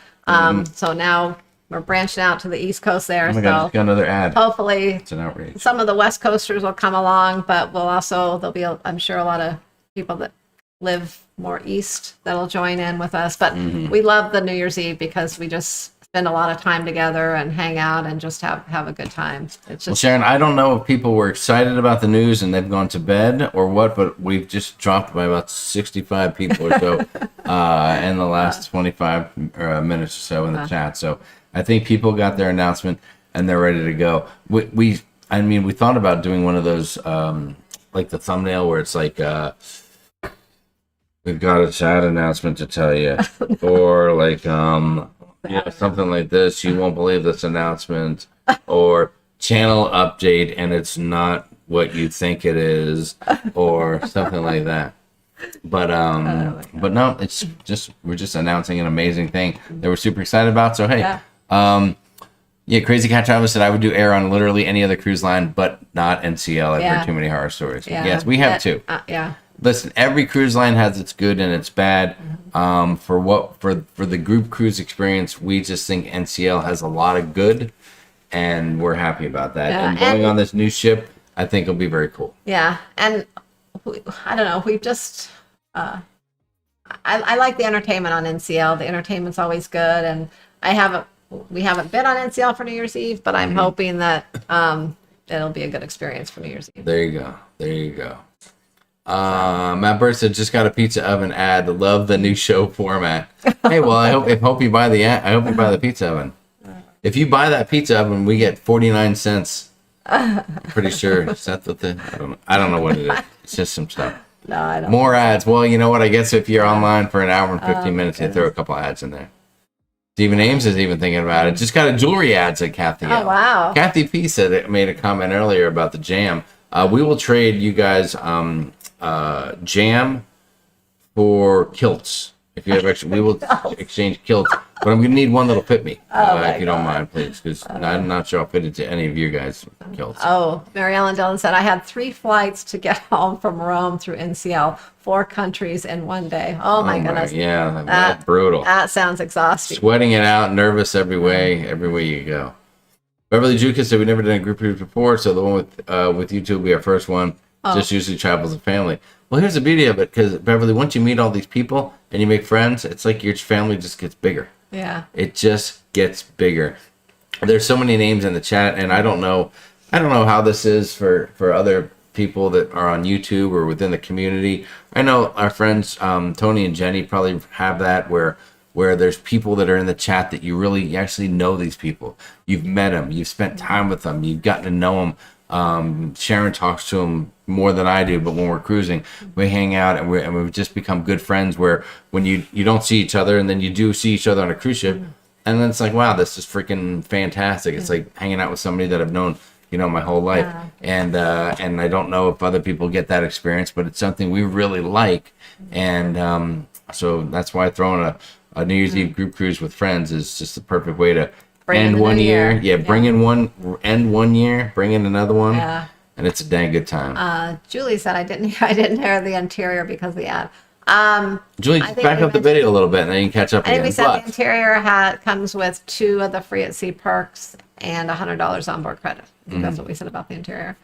so now we're branching out to the East Coast there. Oh my God, So just got another ad. hopefully It's an outrage. some of the West Coasters will come along, but there'll be, I'm sure, a lot of people that live more east that'll join in with us. But we love the New Year's Eve because we just spend a lot of time together and hang out and just have a good time. It's Well, just Sharon, I don't know if people were excited about the news and they've gone to bed or what, but we've just dropped by about 65 people or so in the last 25 minutes or so in the chat. So I think people got their announcement and they're ready to go. We thought about doing one of those, like the thumbnail where it's like, we've got a chat announcement to tell you, or like, something like this. You won't believe this announcement, or channel update, and it's not what you think it is, or something like that. But no, it's just we're just announcing an amazing thing that we're super excited about. So hey, Crazy Cat Traveler said I would do air on literally any other cruise line, but not NCL. I've heard too many horror stories. Yeah. Yes, we have too. Listen, every cruise line has its good and its bad. For the group cruise experience, we just think NCL has a lot of good, and we're happy about that. Yeah, and going on this new ship, I think it'll be very cool. Yeah, and I don't know. We've just I like the entertainment on NCL. The entertainment's always good, and we haven't been on NCL for New Year's Eve, but I'm hoping that it'll be a good experience for New Year's Eve. There you go. Matt Bird said, just got a pizza oven ad. Love the new show format. Hey, well, I hope you buy the pizza oven. If you buy that pizza oven, we get 49 cents. I'm pretty sure. Is that the thing? I don't know what it is. It's just some stuff. No, I don't. More ads. Well, you know what? I guess if you're online for an hour and 15 minutes, you throw a couple ads in there. Stephen Ames is even thinking about it. Just got a jewelry ad, said Kathy. Oh, wow. Kathy P made a comment earlier about the jam. We will trade you guys jam for kilts. If you have extra, we will exchange kilts. But I'm gonna need one that'll fit me, if you don't mind, please, because I'm not sure I'll fit into any of you guys' kilts. Oh, Mary Ellen Dillon said, I had 3 flights to get home from Rome through NCL, 4 countries in one day. Oh my goodness. Yeah, that's brutal. That sounds exhausting. Sweating it out, nervous every way you go. Beverly Jukas said we never done a group cruise before, so the one with you two will be our first one. Just usually travels as a family. Well, here's the beauty of it, because Beverly, once you meet all these people and you make friends, it's like your family just gets bigger. Yeah. It just gets bigger. There's so many names in the chat, and I don't know how this is for other people that are on YouTube or within the community. I know our friends Tony and Jenny probably have that where there's people that are in the chat that you actually know these people. You've met them, you've spent time with them, you've gotten to know them. Sharon talks to them more than I do, but when we're cruising, we hang out and we've just become good friends where when you don't see each other and then you do see each other on a cruise ship, and then it's like, wow, this is freaking fantastic. It's like hanging out with somebody that I've known, my whole life. And I don't know if other people get that experience, but it's something we really like. And so that's why throwing a New Year's Eve group cruise with friends is just the perfect way to end one year. Yeah, end 1 year, bring in another one. Yeah. And it's a dang good time. Julie said I didn't hear the interior because of the ad. Julie, just back up the video a little bit and then you can catch up I think again. we said the interior comes with 2 of the free at sea perks and $100 onboard credit. I think that's what we said about the interior.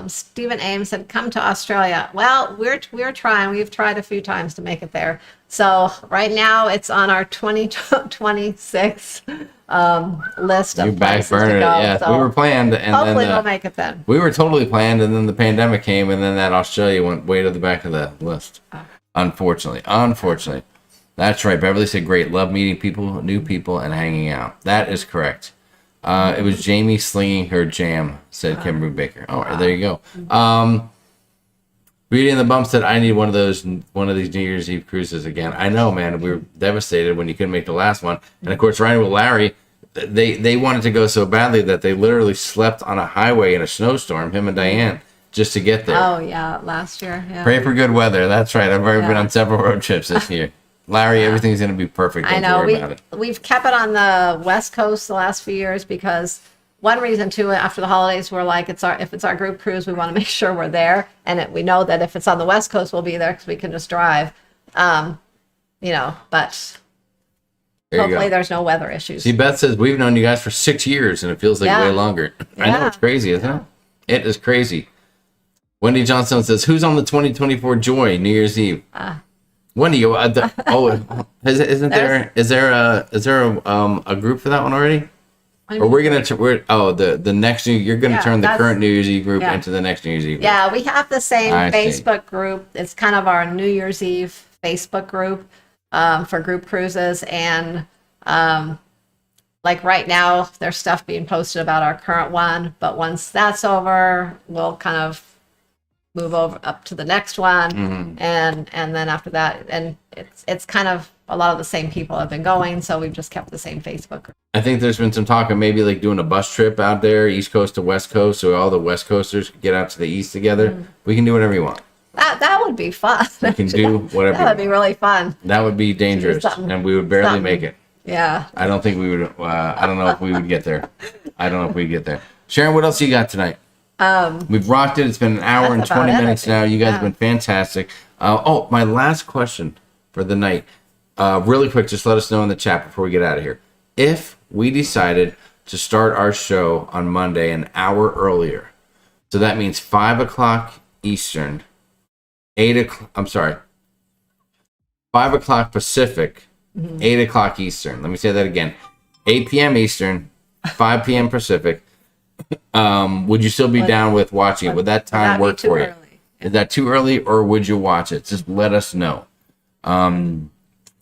Stephen Ames said, come to Australia. Well, we're trying. We've tried a few times to make it there. So right now it's on our 2026 list of You back places to burner go. it. Yeah, So we were planned. And hopefully then, we'll make it then. we were totally planned, and then the pandemic came, and then that Australia went way to the back of the list. Unfortunately. That's right. Beverly said, great. Love meeting people, new people, and hanging out. That is correct. It was Jamie slinging her jam, said Kim Brubaker. All right, there you go. Beauty and the Bump said, I need one of these New Year's Eve cruises again. I know, man. We were devastated when you couldn't make the last one. And, of course, Ryan with Larry, they wanted to go so badly that they literally slept on a highway in a snowstorm, him and Diane, just to get there. Oh, yeah, last year. Yeah. Pray for good weather. That's right. I've already been on several road trips this year. Larry, everything's going to be perfect. Don't I know. worry about it. We've kept it on the West Coast the last few years because one reason too, after the holidays, we're like, if it's our group cruise, we want to make sure we're there. And we know that if it's on the West Coast, we'll be there because we can just drive. But There you hopefully go. there's no weather issues. See, Beth says we've known you guys for 6 years, and it feels like Yeah. way longer. I know Yeah. it's crazy, isn't it? It is crazy. Wendy Johnstone says, "Who's on the 2024 Joy New Year's Eve?" Wendy, isn't there is there a group for that one already? Or we're gonna the next new you're gonna Yeah, turn the that's- current New Year's Eve group yeah. into the next New Year's Eve. Group. Yeah, we have the same I see. Facebook group. It's kind of our New Year's Eve Facebook group for group cruises. And like right now, there's stuff being posted about our current one. But once that's over, we'll kind of move over up to the next one. Mm-hmm. And then after that, and it's kind of a lot of the same people have been going. So we've just kept the same Facebook group. I think there's been some talk of maybe like doing a bus trip out there, East Coast to West Coast, so all the West Coasters could get out to the East together. Mm-hmm. We can do whatever you want. That would be fun. We can do whatever. That would be really fun. That would be dangerous, something- and we would barely something. make it. Yeah. I don't think we would. I don't know if we would get there. I don't know if we'd get there. Sharon, what else you got tonight? We've rocked it. It's been an hour and That's 20 about it, minutes I think. now. You guys Yeah. have been fantastic. My last question for the night. Really quick, just let us know in the chat before we get out of here. If we decided to start our show on Monday an hour earlier, so that means 5 o'clock Eastern, 5 o'clock Pacific, 8 o'clock Eastern. Let me say that again. 8 p.m. Eastern, 5 p.m. Pacific. Would you still be down with watching it? Would that time Would that be work too for you? early? Is that too early, or would you watch it? Just let us know.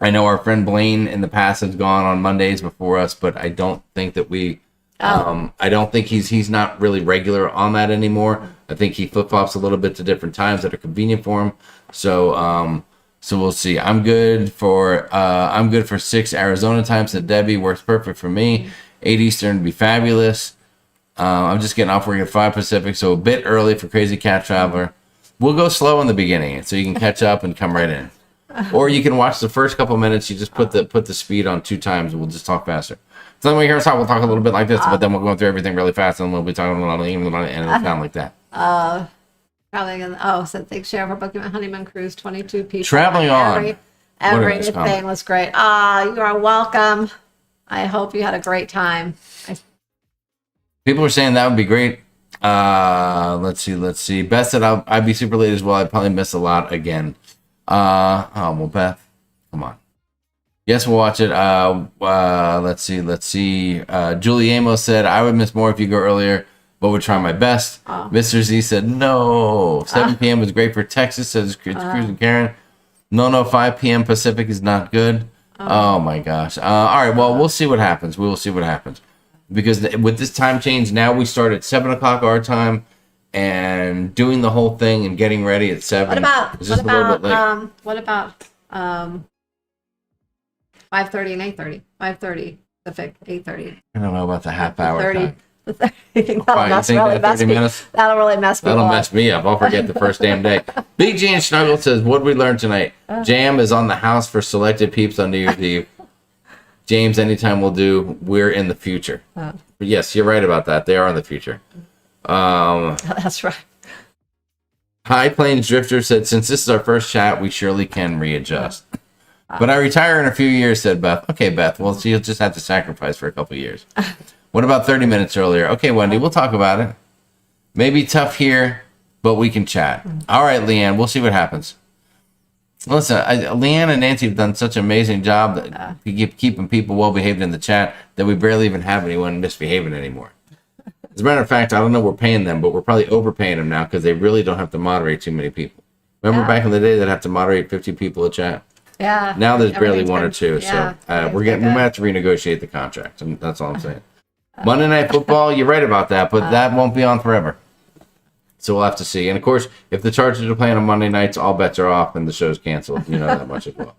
I know our friend Blaine in the past has gone on Mondays before us, but I don't think that we. I don't think he's not really regular on that anymore. I think he flip flops a little bit to different times that are convenient for him. So we'll see. I'm good for 6 Arizona time. So Debbie works perfect for me. 8 Eastern would be fabulous. I'm just getting off work at 5 Pacific, so a bit early for Crazy Cat Traveler. We'll go slow in the beginning so you can catch up and come right in. Or you can watch the first couple minutes. You just put the speed on 2 times, and we'll just talk faster. So then when we hear us talk, we'll talk a little bit like this, but then we'll go through everything really fast, and we'll be talking and it'll sound like that. Traveling so thanks Sharon for booking my honeymoon cruise, 22 people. Traveling on. What a nice Everything comment. was great. You are welcome. I hope you had a great time. People were saying that would be great. Let's see. Beth said I'd be super late as well. I'd probably miss a lot again. Well, Beth, come on. Yes, we'll watch it. Let's see. Julie Amos said I would miss more if you go earlier, but would try my best. Mr. Z said no. 7 p.m. is great for Texas. Says Cruz and Karen. No, 5 p.m. Pacific is not good. Oh my gosh. All right. Well, we'll see what happens. We will see what happens. Because with this time change, now we start at 7 o'clock our time, and doing the whole thing and getting ready at 7. What about is just a little bit late. 5:30 and 8:30? 5:30 Pacific, 8:30. I don't know about the half hour 30. time. That'll You think really that mess 30 me. minutes? That'll really mess me That'll up. mess me up. I'll forget the first damn day. Big G and Snuggle says, what did we learn tonight? Jam is on the house for selected peeps on New Year's Eve. James, anytime we'll do, we're in the future. But yes, you're right about that. They are in the future. That's right. High Plains Drifter said, since this is our first chat, we surely can readjust. But I retire in a few years, said Beth. Okay, Beth, well, so you'll just have to sacrifice for a couple years. What about 30 minutes earlier? Okay, Wendy, we'll talk about it. Maybe tough here, but we can chat. All right, Leanne, we'll see what happens. Listen, Leanne and Nancy have done such an amazing job that keeping people well behaved in the chat that we barely even have anyone misbehaving anymore. As a matter of fact, I don't know we're paying them, but we're probably overpaying them now because they really don't have to moderate too many people. Remember back in the day they'd have to moderate 50 people a chat? Yeah. Now there's barely Everything's one or been- two, yeah, so we everything's might been have to renegotiate the contract. And that's all I'm saying. Monday Night Football, you're right about that, but that won't be on forever. So we'll have to see. And of course, if the Chargers are playing on Monday nights, all bets are off and the show's canceled. You know that much as well.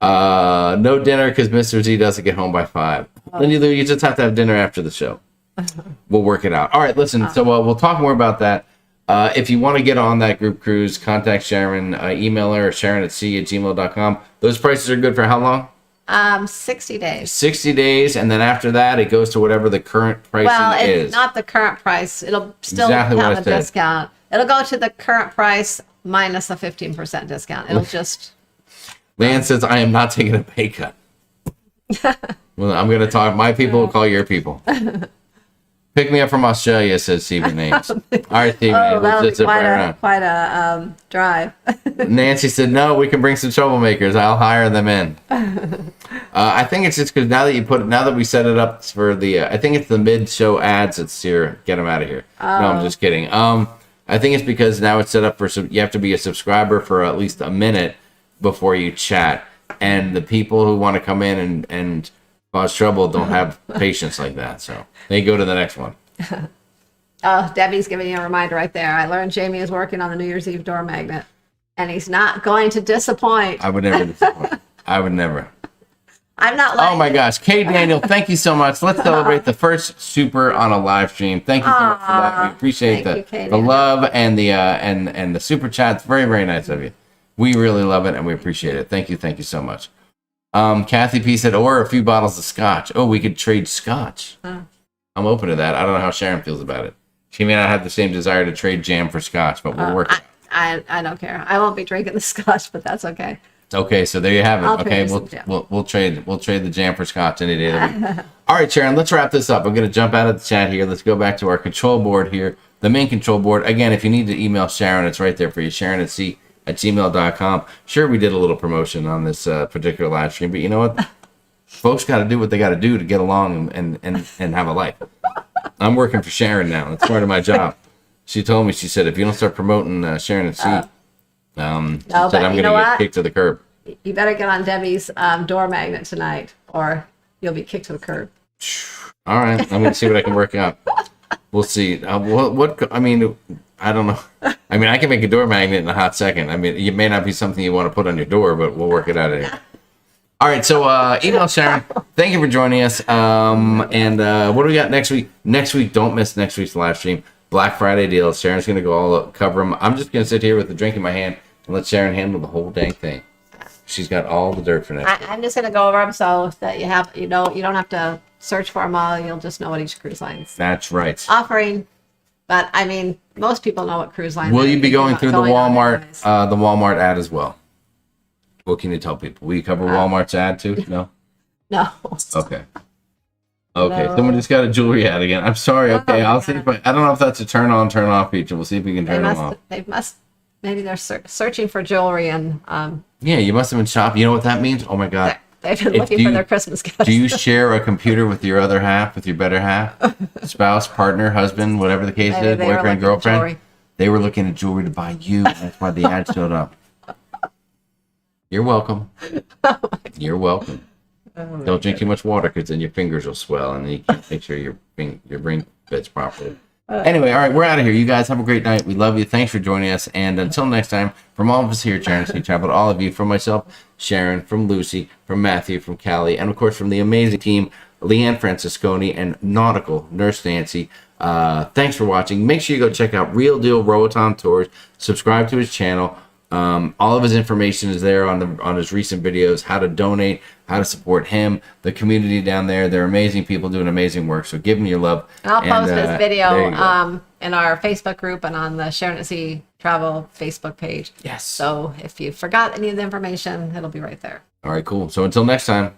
No dinner because Mr. Z doesn't get home by 5. Then you just have to have dinner after the show. We'll work it out. All right, listen. So we'll talk more about that. If you want to get on that group cruise, contact Sharon. Email her, sharonatsea@gmail.com. Those prices are good for how long? 60 days. 60 days, and then after that, it goes to whatever the current pricing Well, it's is. not the current price. It'll still Exactly what I have a said. discount. It'll go to the current price minus a 15% discount. It'll just. Leanne says, I am not taking a pay cut. Well, I'm going to talk. My people will call your people. Pick me up from Australia, says Stephen Names. All right, Stephen Oh, Names. that'll Let's be just right around. quite a drive. Nancy said, no, we can bring some troublemakers. I'll hire them in. I think it's just because now that we set it up for the, I think it's the mid-show ads that's here. Get them out of here. No, I'm just kidding. I think it's because now it's set up for you have to be a subscriber for at least a minute before you chat. And the people who want to come in and cause trouble don't have patience like that. So they go to the next one. Oh, Debbie's giving you a reminder right there. I learned Jamie is working on the New Year's Eve door magnet, and he's not going to disappoint. I would never disappoint. I would never. I'm not like. Oh my gosh. Kay Daniel, thank you so much. Let's celebrate the first super on a live stream. Thank you so much for that. We appreciate Thank you, Kay the Daniel. love and the and the super chats. Very, very nice of you. We really love it and we appreciate it. Thank you so much. Kathy P said, or a few bottles of scotch. Oh, we could trade scotch. I'm open to that. I don't know how Sharon feels about it. She may not have the same desire to trade jam for scotch, but we'll work it out. I don't care. I won't be drinking the scotch, but that's okay. Okay, so there you have it. I'll Okay, trade some jam. we'll trade the jam for scotch any day of the week. All right, Sharon, let's wrap this up. I'm going to jump out of the chat here. Let's go back to our control board here, the main control board. Again, if you need to email Sharon, it's right there for you. sharonatsea@gmail.com. Sure, we did a little promotion on this particular live stream, but you know what? Folks got to do what they got to do to get along and have a life. I'm working for Sharon now. That's part of my job. She told me, she said, if you don't start promoting Sharon at Sea, she said, I'm going to get kicked to the curb. You better get on Debbie's door magnet tonight, or you'll be kicked to the curb. All right, I'm going to see what I can work out. We'll see. I mean, I don't know. I mean, I can make a door magnet in a hot second. I mean, it may not be something you want to put on your door, but we'll work it out anyway. All right, so email Sharon. Thank you for joining us. And what do we got next week? Next week, don't miss next week's live stream. Black Friday deals. Sharon's going to go all cover them. I'm just going to sit here with a drink in my hand and let Sharon handle the whole dang thing. She's got all the dirt for next week. I'm just going to go over them so that you don't have to search for them all. You'll just know what each cruise line's That's right. offering. But I mean, most people know what cruise line. Will you be going through the Walmart Walmart? ad as well? What can you tell people? Will you cover Walmart's ad too? No? No. Okay. Okay, No. someone just got a jewelry ad again. I'm sorry. Okay, I'll see if I don't know if that's a turn on, turn off feature. We'll see if we can turn them off. Maybe they're searching for jewelry and Yeah, you must have been shopping. You know what that means? Oh my God. they've been If looking you- for their Christmas gifts. Do you share a computer with your other half, with your better half? Spouse, partner, husband, whatever the case Maybe is, they were boyfriend, looking at girlfriend? jewelry. They were looking at jewelry to buy you. That's why the ad showed up. You're welcome. You're welcome. Don't drink too much water because then your fingers will swell and then you can't make sure your ring fits properly. Anyway, all right, we're out of here. You guys have a great night. We love you. Thanks for joining us. And until next time, from all of us here at Sharon Sea Travel, to all of you, from myself, Sharon, from Lucy, from Matthew, from Callie, and of course from the amazing team, Leanne Francisconi and Nautical Nurse Nancy. Thanks for watching. Make sure you go check out Real Deal Roatan Tours. Subscribe to his channel. All of his information is there on his recent videos, how to donate, how to support him, the community down there. They're amazing people doing amazing work. So give him your love. And I'll post this there you video go. in our Facebook group and on the Sharon at Sea Travel Facebook page. Yes. So if you forgot any of the information, it'll be right there. All right, cool. So until next time,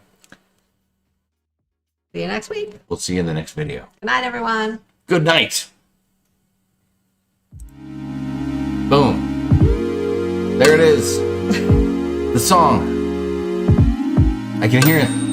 See you next week. we'll see you in the next video. Good night, everyone. Good night. Boom. There it is. The song. I can hear it.